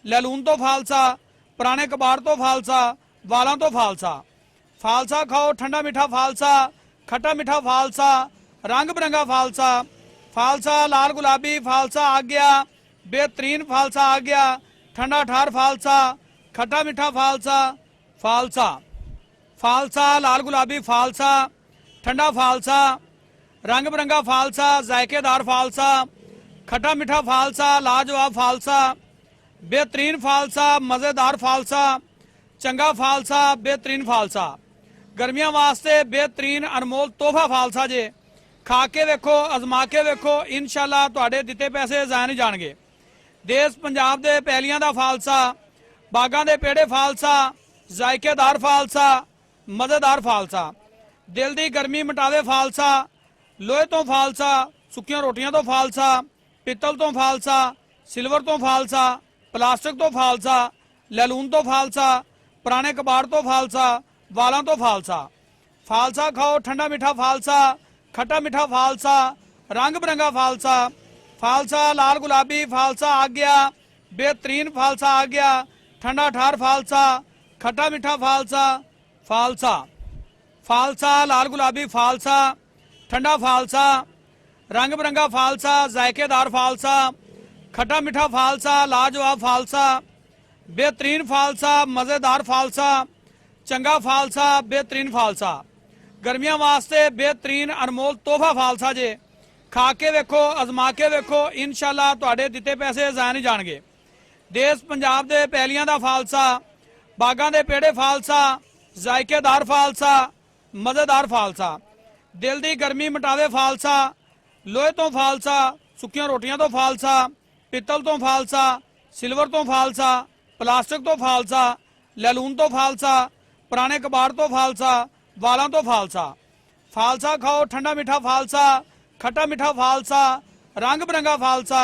लैलून तो फालसा, पुराने कबाड़ तो फालसा, वालां तो फालसा। फालसा खाओ ठंडा मीठा फालसा, खट्टा मीठा फालसा, रंग बिरंगा फालसा। फालसा लाल गुलाबी फालसा आ गया, बेहतरीन फालसा आ गया। ठंडा ठार फालसा, खट्टा मीठा फालसा। फालसा फालसा लाल गुलाबी फालसा, ठंडा फालसा, रंग बिरंगा फालसा, जायकेदार फालसा, खट्टा मीठा फालसा, लाजवाब फालसा, बेहतरीन फालसा, मज़ेदार फालसा, चंगा फालसा बेहतरीन फालसा। गर्मियों वास्ते बेहतरीन अनमोल तोहफा फालसा जे। खा के वेखो, अजमा के वेखो, इंशाअल्लाह तुहाडे दिते पैसे जाया नहीं जाणगे। देश पंजाब दे पैलियां दा फालसा, बागां दे पेड़े फालसा, जायकेदार फालसा, मज़ेदार फालसा। दिल दी गर्मी मिटावे फालसा, लोहे तो फालसा, सुक्कियां रोटियां तो फालसा, पित्तल तो फालसा, सिल्वर तो फालसा, प्लास्टिक तो फालसा, लैलून तो फालसा, पुराने कबाड़ तो फालसा, वालां तो फालसा। फालसा खाओ ठंडा मीठा फालसा, खट्टा मीठा फालसा, रंग बिरंगा फालसा। फालसा लाल गुलाबी फालसा आ गया, बेहतरीन फालसा आ गया। ठंडा ठार फालसा, खट्टा मीठा फालसा। फालसा फालसा लाल गुलाबी फालसा, ठंडा फालसा, रंग बिरंगा फालसा, जायकेदार फालसा, खट्टा मीठा फालसा, लाजवाब फालसा, बेहतरीन फालसा, मज़ेदार फालसा, चंगा फालसा बेहतरीन फालसा। गर्मियों वास्ते बेहतरीन अनमोल तोहफा फालसा जे। खा के वेखो, अजमा के वेखो, इंशाअल्लाह तुहाडे दिते पैसे जाया नहीं जाणगे। देश पंजाब दे पैलियां दा फालसा, बागां दे पेड़े फालसा, जायकेदार फालसा, मज़ेदार फालसा। दिल दी गर्मी मिटावे फालसा, लोहे तो फालसा, सुक्कियां रोटियां तो फालसा, पित्तल तो फालसा, सिल्वर तो फालसा, प्लास्टिक तो फालसा, लैलून तो फालसा, पुराने कबाड़ तो फालसा, वालां तो फालसा। फालसा खाओ ठंडा मीठा फालसा, खट्टा मीठा फालसा, रंग बिरंगा फालसा।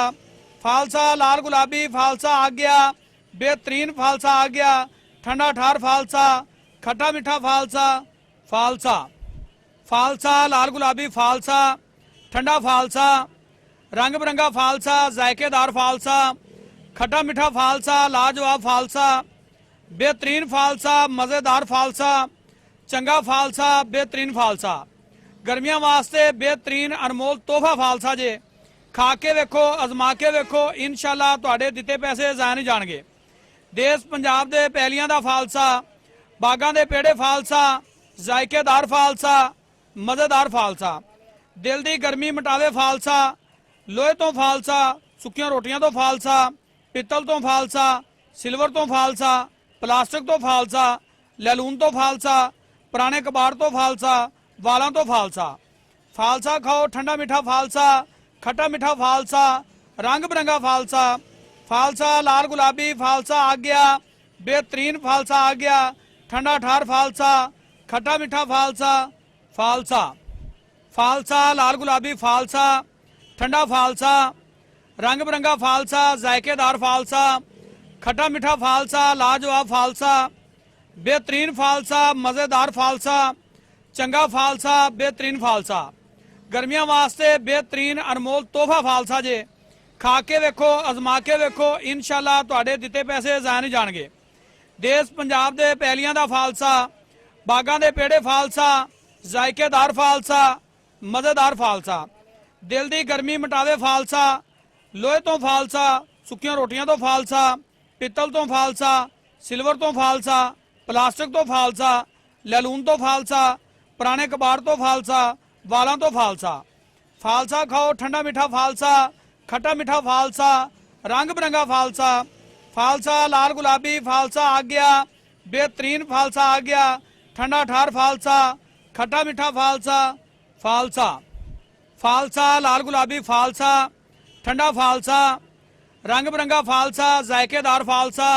फालसा लाल गुलाबी फालसा आ गया, बेहतरीन फालसा आ गया। ठंडा ठार फालसा, खट्टा मीठा फालसा। फालसा फालसा लाल गुलाबी फालसा, ठंडा फालसा, रंग बिरंगा फालसा, जायकेदार फालसा, खट्टा मीठा फालसा, लाजवाब फालसा, बेहतरीन फालसा, मज़ेदार फालसा, चंगा फालसा बेहतरीन फालसा। गर्मियों वास्ते बेहतरीन अनमोल तोहफा फालसा जे। खा के वेखो, अजमा के वेखो, इंशाअल्लाह तुहाडे दिते पैसे जाया नहीं जाणगे। देश पंजाब दे पैलियां दा फालसा, बागां दे पेड़े फालसा, जायकेदार फालसा, मज़ेदार फालसा। दिल दी गर्मी मिटावे फालसा, लोहे तो फालसा, सुक्कियां रोटियां तो फालसा, पित्तल तो फालसा, सिल्वर तो फालसा, प्लास्टिक तो फालसा, लैलून तो फालसा, पुराने कबाड़ तो फालसा, वालां तो फालसा। फालसा खाओ ठंडा मीठा फालसा, खट्टा मीठा फालसा, रंग बिरंगा फालसा। फालसा लाल गुलाबी फालसा आ गया, बेहतरीन फालसा आ गया। ठंडा ठार फालसा, खट्टा मीठा फालसा। फालसा फालसा लाल गुलाबी फालसा, ठंडा फालसा, रंग बिरंगा फालसा, जायकेदार फालसा, खट्टा मीठा फालसा, लाजवाब फालसा, बेहतरीन फालसा, मज़ेदार फालसा, चंगा फालसा, बेहतरीन फालसा। गर्मियों वास्ते बेहतरीन अनमोल तोहफा फालसा जे। खा के वेखो, अजमा के वेखो, इंशाअल्लाह तुहाडे दिते पैसे ज़ाया नहीं जाणगे। देश पंजाब दे पैलियां दा फालसा, बागां दे पेड़े फालसा, जायकेदार फालसा, मज़ेदार फालसा, दिल दी गर्मी मिटावे फालसा, लोहे तो फालसा, सुक्कियां रोटियां तो फालसा, पित्तल तो फालसा, सिल्वर तो फालसा, प्लास्टिक तो फालसा, लैलून तो फालसा, पुराने कबाड़ तो फालसा, वालों तो फालसा। फालसा खाओ ठंडा मीठा फालसा, खट्टा मीठा फालसा, रंग बिरंगा फालसा। फालसा लाल गुलाबी फालसा आ गया, बेहतरीन फालसा आ गया, ठंडा ठार फालसा, खट्टा मीठा फालसा। फालसा फालसा लाल गुलाबी फालसा, ठंडा फालसा, रंग बिरंगा फालसा, जायकेदार फालसा,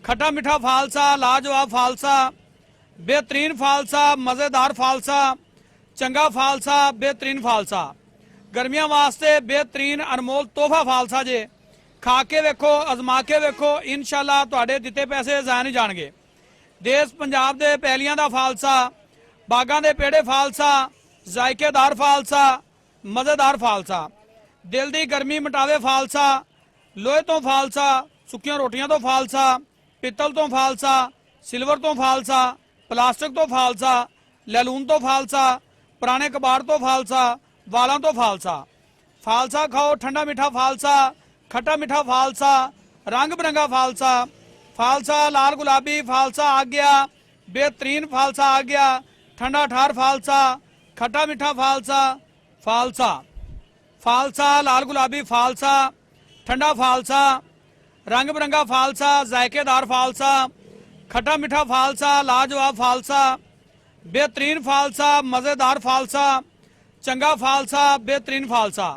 खट्टा मीठा फालसा, लाजवाब फालसा, बेहतरीन फालसा, मज़ेदार फालसा, चंगा फालसा, बेहतरीन फालसा। गर्मियों वास्ते बेहतरीन अनमोल तोहफा फालसा जे। खा के वेखो, अजमा के वेखो, इंशाअल्लाह तुहाडे दिते पैसे ज़ाया नहीं जाणगे। देश पंजाब दे पैलियां दा फालसा, बागां दे पेड़े फालसा, जायकेदार फालसा, मज़ेदार फालसा, दिल दी गर्मी मिटावे फालसा, लोहे तो फालसा, सुक्कियां रोटियां तो फालसा, पित्तल तो फालसा, सिल्वर तो फालसा, प्लास्टिक तो फालसा, लैलून तो फालसा, पुराने कबाड़ तो फालसा, वालों तो फालसा। फालसा खाओ ठंडा मीठा फालसा, खट्टा मीठा फालसा, रंग बिरंगा फालसा। फालसा लाल गुलाबी फालसा आ गया, बेहतरीन फालसा आ गया, ठंडा ठार फालसा, खट्टा मीठा फालसा। फालसा फालसा लाल गुलाबी फालसा, ठंडा फालसा, रंग बिरंगा फालसा, जायकेदार फालसा, खट्टा मीठा फालसा, लाजवाब फालसा, बेहतरीन फालसा, मज़ेदार फालसा, चंगा फालसा, बेहतरीन फालसा।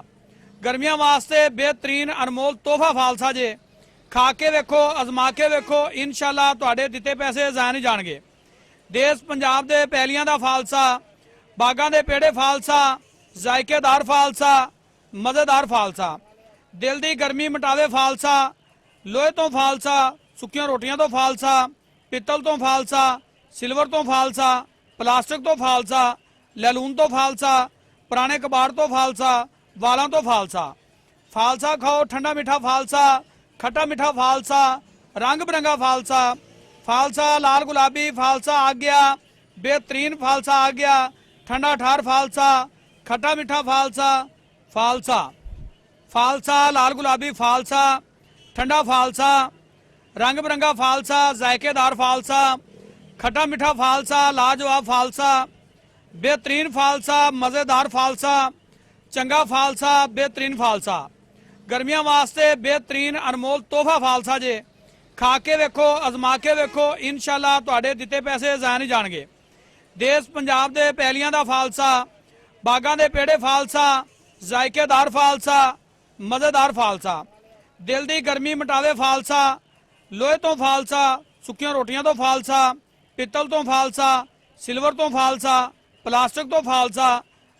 गर्मियों वास्ते बेहतरीन अनमोल तोहफा फालसा जे। खा के वेखो, अजमा के वेखो, इंशाअल्लाह तुहाडे दिते पैसे ज़ाया नहीं जाणगे। देश पंजाब दे पैलियां दा फालसा, बागां दे पेड़े फालसा, जायकेदार फालसा, मज़ेदार फालसा, दिल दी गर्मी मिटावे फालसा, लोहे तो फालसा, सुक्कियां रोटियां तो फालसा, पित्तल तो फालसा, सिल्वर तो फालसा, प्लास्टिक तो फालसा, लैलून तो फालसा, पुराने कबाड़ तो फालसा, वालों तो फालसा। फालसा खाओ ठंडा मीठा फालसा, खट्टा मीठा फालसा, रंग बिरंगा फालसा। फालसा लाल गुलाबी फालसा आ गया, बेहतरीन फालसा आ गया, ठंडा ठार फालसा, खट्टा मीठा फालसा। फालसा फालसा लाल गुलाबी फालसा, ठंडा फालसा, रंग बिरंगा फालसा, जायकेदार फालसा, खट्टा मीठा फालसा, लाजवाब फालसा, बेहतरीन फालसा, मज़ेदार फालसा, चंगा फालसा, बेहतरीन फालसा। गर्मियों वास्ते बेहतरीन अनमोल तोहफा फालसा जे। खा के वेखो, अजमा के वेखो, इंशाअल्लाह तुहाडे दिते पैसे ज़ाया नहीं जाणगे। देश पंजाब दे पैलियां दा फालसा, बागां दे पेड़े फालसा, जायकेदार फालसा, मज़ेदार फालसा, दिल दी गर्मी मिटावे फालसा, लोहे तो फालसा, सुक्कियां रोटियां तो फालसा, पित्तल तो फालसा, सिल्वर तो फालसा, प्लास्टिक तो फालसा,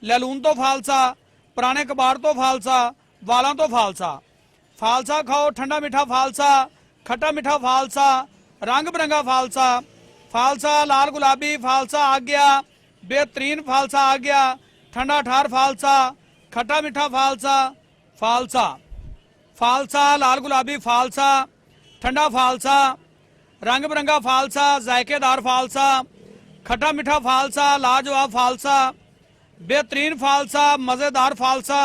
लैलून तो फालसा, पुराने कबाड़ तो फालसा, वालों तो फालसा। फालसा खाओ ठंडा मीठा फालसा, खट्टा मीठा फालसा, रंग बिरंगा फालसा। फालसा लाल गुलाबी फालसा आ गया, बेहतरीन फालसा आ गया, ठंडा ठार फालसा, खट्टा मीठा फालसा। फालसा फालसा लाल गुलाबी फालसा, ठंडा फालसा, रंग बिरंगा फालसा, जायकेदार फालसा, खट्टा मीठा फालसा, लाजवाब फालसा, बेहतरीन फालसा, मज़ेदार फालसा,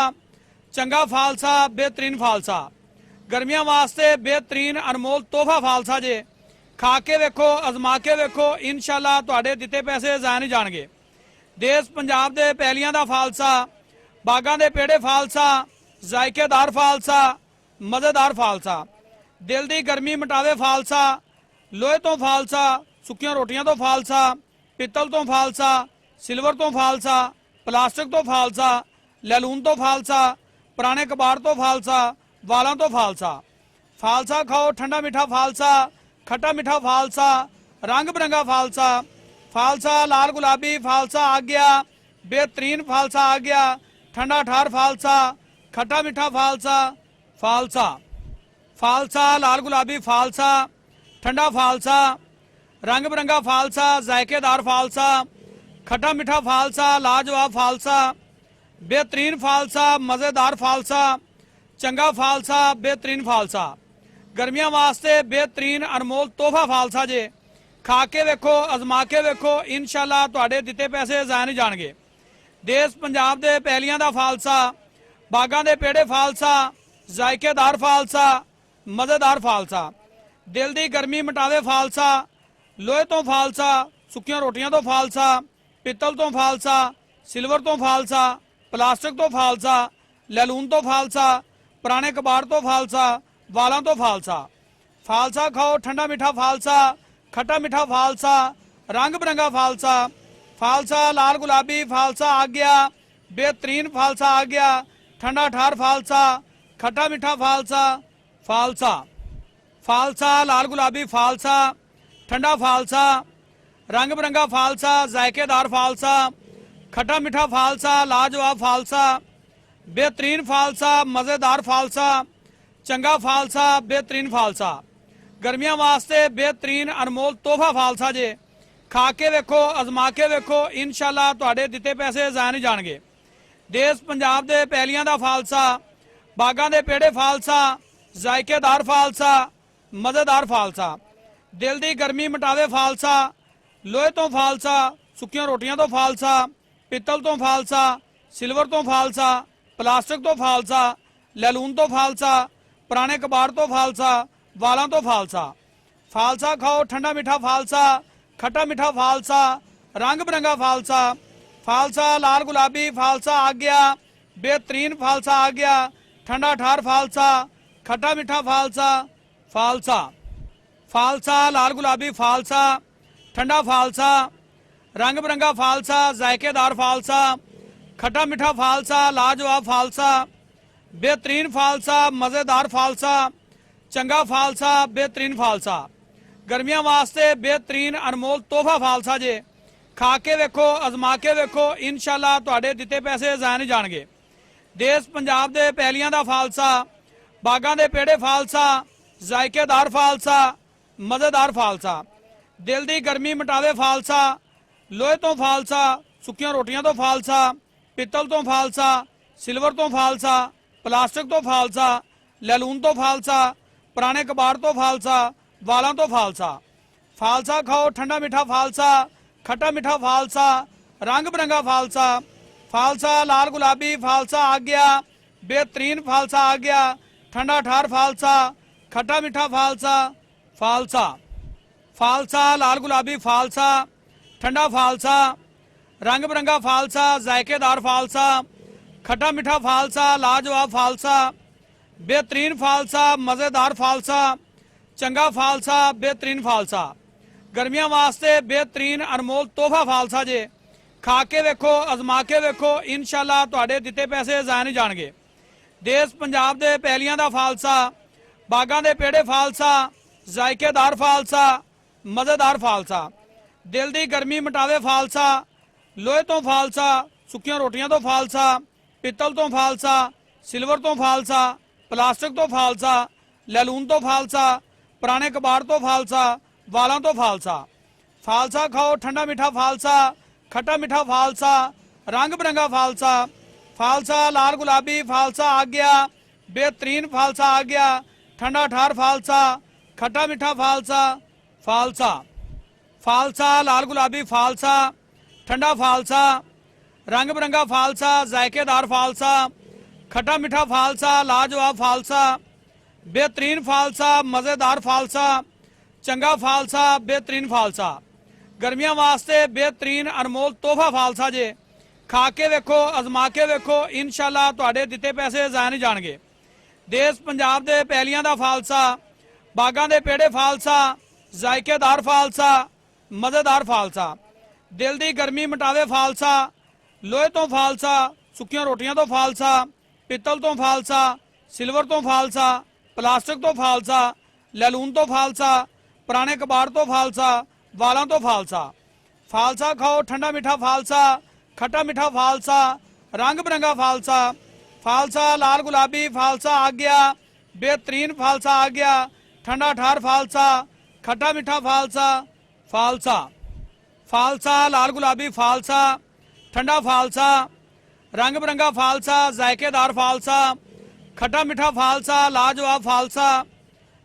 चंगा फालसा, बेहतरीन फालसा। गर्मियों वास्ते बेहतरीन अनमोल तोहफा फालसा जे। खा के वेखो, अजमा के वेखो, इंशाअल्लाह तुहाडे दिते पैसे ज़ाया नहीं जाणगे। देश पंजाब दे पैलियां दा फालसा, बागां दे पेड़े फालसा, जायकेदार फालसा, मज़ेदार फालसा, दिल दी गर्मी मिटावे फालसा, लोहे तो फालसा, सुक्कियां रोटियां तो फालसा, पित्तल तो फालसा, सिल्वर तो फालसा, प्लास्टिक तो फालसा, लैलून तो फालसा, पुराने कबाड़ तो फालसा, वालों तो फालसा। फालसा खाओ ठंडा मीठा फालसा, खट्टा मीठा फालसा, रंग बिरंगा फालसा। फालसा लाल गुलाबी फालसा आ गया, बेहतरीन फालसा आ गया, ठंडा ठार फालसा, खट्टा मीठा फालसा। फालसा फालसा लाल गुलाबी फालसा ठंडा फालसा रंग बिरंगा फालसा जायकेदार फालसा खट्टा मीठा फालसा लाजवाब फालसा बेहतरीन फालसा मज़ेदार फालसा चंगा फालसा बेहतरीन फालसा गर्मियां वास्ते बेहतरीन अनमोल तोहफा फालसा जे खा के वेखो अजमा के वेखो इंशाअल्लाह तुहाडे दिते पैसे जाया नहीं जाणगे। देश पंजाब दे पैलियां दा फालसा बागां दे पेड़े फालसा जायकेदार फालसा मज़ेदार फालसा दिल दी गर्मी मिटावे फालसा लोहे तो फालसा सुक्कियां रोटियां तो फालसा पित्तल तो फालसा सिल्वर तो फालसा प्लास्टिक तो फालसा लैलून तो फालसा पुराने कबाड़ तो फालसा वालों तो फालसा फालसा खाओ ठंडा मीठा फालसा खट्टा मीठा फालसा रंग बिरंगा फालसा फालसा लाल गुलाबी फालसा आ गया बेहतरीन फालसा आ गया ठंडा ठार फालसा खट्टा मीठा फालसा फालसा फालसा लाल गुलाबी फालसा ठंडा फालसा रंग बिरंगा फालसा जायकेदार फालसा खट्टा मीठा फालसा लाजवाब फालसा बेहतरीन फालसा मज़ेदार फालसा चंगा फालसा बेहतरीन फालसा गर्मियां वास्ते बेहतरीन अनमोल तोहफा फालसा जे खा के वेखो अजमा के वेखो इंशाअल्लाह तुहाडे दिते पैसे जाया नहीं जाणगे। देश पंजाब दे पैलियां दा फालसा बागां दे पेड़े फालसा जायकेदार फालसा मज़ेदार फालसा दिल दी गर्मी मिटावे फालसा लोहे तो फालसा सुक्कियां रोटियां तो फालसा पित्तल तो फालसा सिल्वर तो फालसा प्लास्टिक तो फालसा लैलून तो फालसा पुराने कबाड़ तो फालसा वालों तो फालसा फालसा खाओ ठंडा मीठा फालसा खट्टा मीठा फालसा रंग बिरंगा फालसा फालसा लाल गुलाबी फालसा आ गया बेहतरीन फालसा आ गया ठंडा ठार फालसा खट्टा मीठा फालसा फालसा फालसा लाल गुलाबी फालसा ठंडा फालसा रंग बिरंगा फालसा जायकेदार फालसा खट्टा मीठा फालसा लाजवाब फालसा बेहतरीन फालसा मज़ेदार फालसा चंगा फालसा बेहतरीन फालसा गर्मियां वास्ते बेहतरीन अनमोल तोहफा फालसा जे खा के वेखो अजमा के वेखो इंशाअल्लाह तुहाडे दिते पैसे जाया नहीं जाणगे। देश पंजाब दे पैलियां दा फालसा बागां दे पेड़े फालसा जायकेदार फालसा मज़ेदार फालसा दिल दी गर्मी मिटावे फालसा लोहे तो फालसा सुक्कियां रोटियां तो फालसा पित्तल तो फालसा सिल्वर तो फालसा प्लास्टिक तो फालसा लैलून तो फालसा पुराने कबाड़ तो फालसा वालों तो फालसा फालसा खाओ ठंडा मीठा फालसा खट्टा मीठा फालसा रंग बिरंगा फालसा फालसा लाल गुलाबी फालसा आ गया बेहतरीन फालसा आ गया ठंडा ठार फालसा खट्टा मीठा फालसा फालसा फालसा लाल गुलाबी फालसा ठंडा फालसा रंग बिरंगा फालसा जायकेदार फालसा खट्टा मीठा फालसा लाजवाब फालसा बेहतरीन फालसा मज़ेदार फालसा चंगा फालसा बेहतरीन फालसा गर्मियां वास्ते बेहतरीन अनमोल तोहफा फालसा जे खा के वेखो अजमा के वेखो इंशाअल्लाह तुहाडे दिते पैसे जाया नहीं जाणगे। देश पंजाब दे पैलियां दा फालसा बागां दे पेड़े फालसा जायकेदार फालसा मज़ेदार फालसा दिल दी गर्मी मिटावे फालसा लोहे तो फालसा सुक्कियां रोटियां तो फालसा पित्तल तो फालसा सिल्वर तो फालसा प्लास्टिक तो फालसा लैलून तो फालसा पुराने कबाड़ तो फालसा वालों तो फालसा फालसा खाओ ठंडा मीठा फालसा खट्टा मीठा फालसा रंग बिरंगा फालसा फालसा लाल गुलाबी फालसा आ गया बेहतरीन फालसा आ गया ठंडा ठार फालसा खट्टा मीठा फालसा फालसा फालसा लाल गुलाबी फालसा ठंडा फालसा रंग बिरंगा फालसा जायकेदार फालसा खट्टा मीठा फालसा लाजवाब फालसा बेहतरीन फालसा मज़ेदार फालसा चंगा फालसा बेहतरीन फालसा गर्मियां वास्ते बेहतरीन अनमोल तोहफा फालसा जे खा के वेखो अजमा के वेखो इंशाअल्लाह तुहाडे दिते पैसे जाया नहीं जाणगे। देश पंजाब दे पैलियां दा फालसा बागां दे पेड़े फालसा जायकेदार फालसा मज़ेदार फालसा दिल दी गर्मी मिटावे फालसा लोहे तो फालसा सुक्कियां रोटियां तो फालसा पित्तल तो फालसा सिल्वर तो फालसा प्लास्टिक तो फालसा लैलून तो फालसा पुराने कबाड़ तो फालसा वालों तो फालसा फालसा खाओ ठंडा मीठा फालसा खट्टा मीठा फालसा रंग बिरंगा फालसा फालसा लाल गुलाबी फालसा आ गया बेहतरीन फालसा आ गया। ठंडा ठार फालसा, खट्टा मीठा फालसा, फालसा। फालसा लाल गुलाबी फालसा, ठंडा फालसा, रंग बिरंगा फालसा, जायकेदार फालसा, खट्टा मीठा फालसा, लाजवाब फालसा,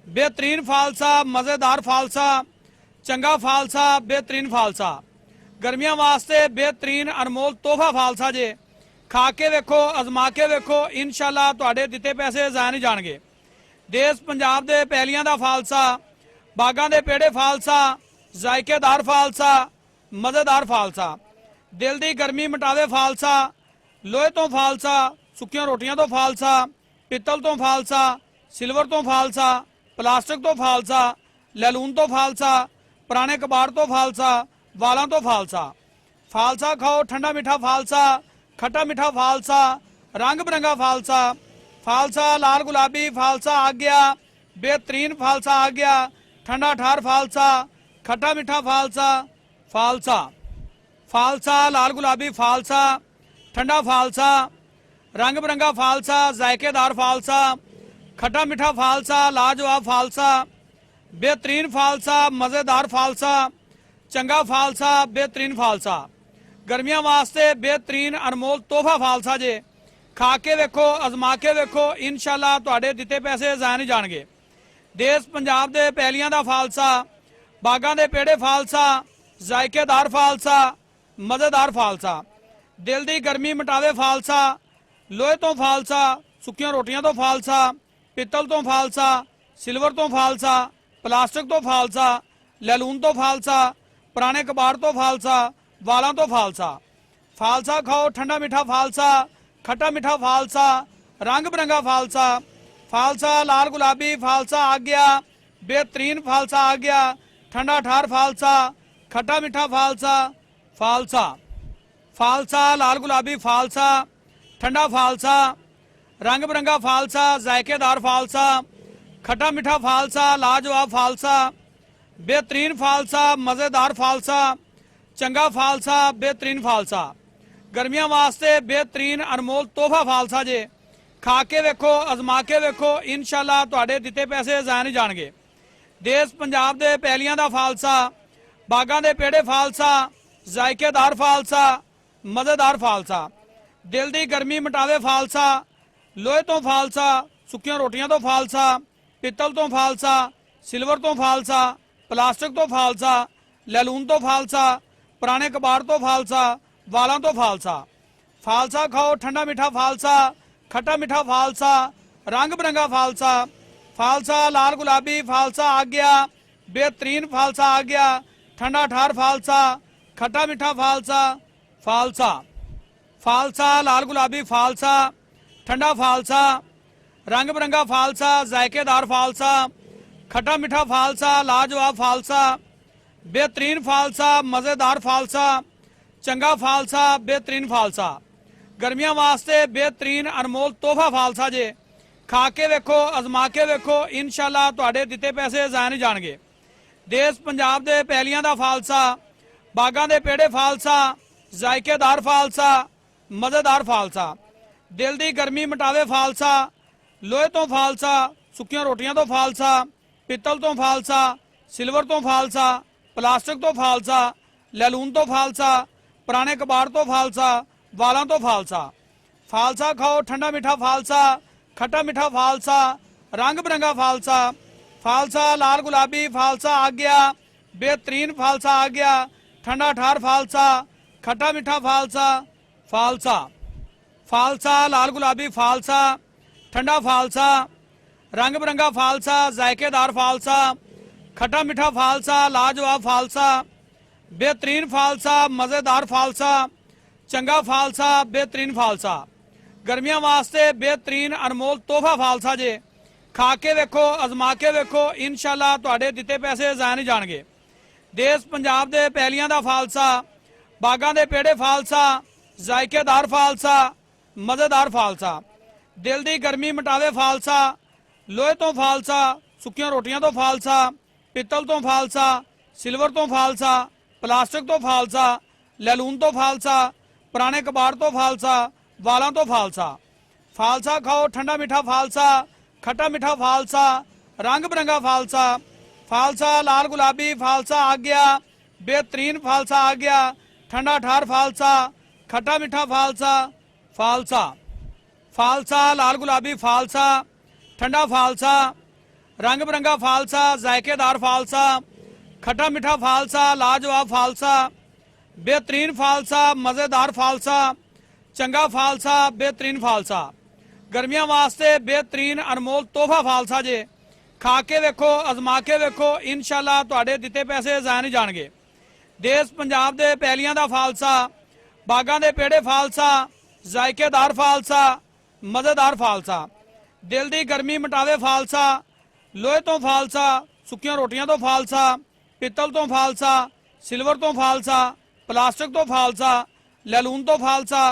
बेहतरीन फालसा, मज़ेदार फालसा, चंगा फालसा, बेहतरीन फालसा। गर्मियां वास्ते बेहतरीन अनमोल तोहफा फालसा जे। खा के वेखो, अजमा के वेखो, इंशाअल्लाह तुहाडे दिते पैसे ज़ाया नहीं जाणगे। देश पंजाब दे पैलियां दा फालसा, बागां दे पेड़े फालसा, जायकेदार फालसा, मज़ेदार फालसा। दिल दी गर्मी मिटावे फालसा, लोहे तो फालसा, सुक्कियां रोटियां तो फालसा, पित्तल तो फालसा, सिल्वर तो फालसा, प्लास्टिक तो फालसा, लैलून तो फालसा, पुराने कबाड़ तो फालसा, वालां तो फालसा। फालसा खाओ, ठंडा मीठा फालसा, खट्टा मीठा फालसा, रंग बिरंगा फालसा। फालसा लाल गुलाबी फालसा आ गया। बेहतरीन फालसा आ गया। ठंडा ठार फालसा, खट्टा मीठा फालसा, फालसा। फालसा लाल गुलाबी फालसा, ठंडा फालसा, रंग बिरंगा फालसा, जायकेदार फालसा, खट्टा मीठा फालसा, लाजवाब फालसा, बेहतरीन फालसा, मज़ेदार फालसा, चंगा फालसा, बेहतरीन फालसा। गर्मियां वास्ते बेहतरीन अनमोल तोहफा फालसा जे। खा के वेखो, अजमा के वेखो, इंशाअल्लाह तुहाडे दिते पैसे ज़ाया नहीं जाणगे। देश पंजाब दे पैलियां दा फालसा, बागां दे पेड़े फालसा, जायकेदार फालसा, मज़ेदार फालसा। दिल दी गर्मी मिटावे फालसा, लोहे तो फालसा, सुक्कियां रोटियां तो फालसा, पित्तल तो फालसा, सिल्वर तो फालसा, प्लास्टिक तो फालसा, लैलून तो फालसा, पुराने कबाड़ तो फालसा, वालां तो फालसा। फालसा खाओ, ठंडा मीठा फालसा, खट्टा मीठा फालसा, रंग बिरंगा फालसा। फालसा लाल गुलाबी फालसा आ गया। बेहतरीन फालसा आ गया। ठंडा ठार फालसा, खट्टा मीठा फालसा, फालसा। फालसा लाल गुलाबी फालसा, ठंडा फालसा, रंग बिरंगा फालसा, जायकेदार फालसा, खट्टा मीठा फालसा, लाजवाब फालसा, बेहतरीन फालसा, मज़ेदार फालसा, चंगा फालसा, बेहतरीन फालसा। गर्मियां वास्ते बेहतरीन अनमोल तोहफा फालसा जे। खा के वेखो, अजमा के वेखो, इंशाअल्लाह तुहाडे दिते पैसे ज़ाया नहीं जाणगे। देश पंजाब दे पैलियां दा फालसा, बागां दे पेड़े फालसा, जायकेदार फालसा, मज़ेदार फालसा। दिल दी गर्मी मिटावे फालसा, लोहे तो फालसा, सुक्कियां रोटियां तो फालसा, पित्तल तो फालसा, सिल्वर तो फालसा, प्लास्टिक तो फालसा, लैलून तो फालसा, पुराने कबाड़ तो फालसा, वालां तो फालसा। फालसा खाओ, ठंडा मीठा फालसा, खट्टा मीठा फालसा, रंग बिरंगा फालसा। फालसा लाल गुलाबी फालसा आ गया। बेहतरीन फालसा आ गया। ठंडा ठार फालसा, खट्टा मीठा फालसा, फालसा। फालसा लाल गुलाबी फालसा, ठंडा फालसा, रंग बिरंगा फालसा, जायकेदार फालसा, खट्टा मीठा फालसा, लाजवाब फालसा, बेहतरीन फालसा, मज़ेदार फालसा, चंगा फालसा, बेहतरीन फालसा। गर्मियां वास्ते बेहतरीन अनमोल तोहफा फालसा जे। खा के वेखो, अजमा के वेखो, इंशाअल्लाह तुहाडे दिते पैसे ज़ाया नहीं जाणगे। देश पंजाब दे पैलियां दा फालसा, बागां दे पेड़े फालसा, जायकेदार फालसा, मज़ेदार फालसा। दिल दी गर्मी मिटावे फालसा, लोहे तो फालसा, सुक्कियां रोटियां तो फालसा, पित्तल तो फालसा, सिल्वर तो फालसा, प्लास्टिक तो फालसा, लैलून तो फालसा, पुराने कबाड़ तो फालसा, वालां तो फालसा। फालसा खाओ, ठंडा मीठा फालसा, खट्टा मीठा फालसा, रंग बिरंगा फालसा। फालसा लाल गुलाबी फालसा आ गया। बेहतरीन फालसा आ गया। ठंडा ठार फालसा, खट्टा मीठा फालसा, फालसा। फालसा लाल गुलाबी फालसा, ठंडा फालसा, रंग बिरंगा फालसा, जायकेदार फालसा, खट्टा मीठा फालसा, लाजवाब फालसा, बेहतरीन फालसा, मज़ेदार फालसा, चंगा फालसा, बेहतरीन फालसा। गर्मियां वास्ते बेहतरीन अनमोल तोहफा फालसा जे। खा के वेखो, अजमा के वेखो, इंशाअल्लाह तुहाडे दिते पैसे ज़ाया नहीं जाणगे। देश पंजाब दे पैलियां दा फालसा, बागां दे पेड़े फालसा, जायकेदार फालसा, मज़ेदार फालसा। दिल दी गर्मी मिटावे फालसा, लोहे तो फालसा, सुक्कियां रोटियां तो फालसा, पित्तल तो फालसा, सिल्वर तो फालसा, प्लास्टिक तो फालसा, लैलून तो फालसा, पुराने कबाड़ तो फालसा, वालां तो फालसा। फालसा खाओ, ठंडा मीठा फालसा, खट्टा मीठा फालसा, रंग बिरंगा फालसा, फालसा लाल गुलाबी फालसा आ गया, बेहतरीन फालसा आ गया, ठंडा ठार फालसा, खट्टा मीठा फालसा, फालसा, फालसा लाल गुलाबी फालसा, ठंडा फालसा, रंग बिरंगा फालसा, जायकेदार फालसा, खट्टा मीठा फालसा, लाजवाब फालसा, बेहतरीन फालसा, मज़ेदार फालसा, चंगा फालसा, बेहतरीन फालसा, गर्मियों वास्ते बेहतरीन अनमोल तोहफा फालसा जे। खा के वेखो, अजमा के वेखो, इंशाअल्लाह तुहाडे दिते पैसे ज़ाया नहीं जाणगे। देश पंजाब दे पैलियां दा फालसा, बागां दे पेड़े फालसा, जायकेदार फालसा, मज़ेदार फालसा, दिल दी गर्मी मिटावे फालसा, लोहे तो फालसा, सुक्कियां रोटियां तो फालसा, पित्तल तो फालसा, सिल्वर तो फालसा, प्लास्टिक तो फालसा, लैलून तो फालसा,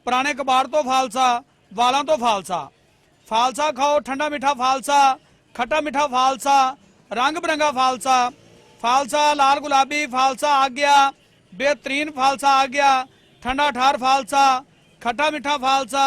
पुराने कबाड़ तो फालसा, वालों तो फालसा। फालसा खाओ, ठंडा मीठा फालसा, खट्टा मीठा फालसा, रंग बिरंगा फालसा, फालसा लाल गुलाबी फालसा आ गया, बेहतरीन फालसा आ गया, ठंडा ठार फालसा, खट्टा मीठा फालसा,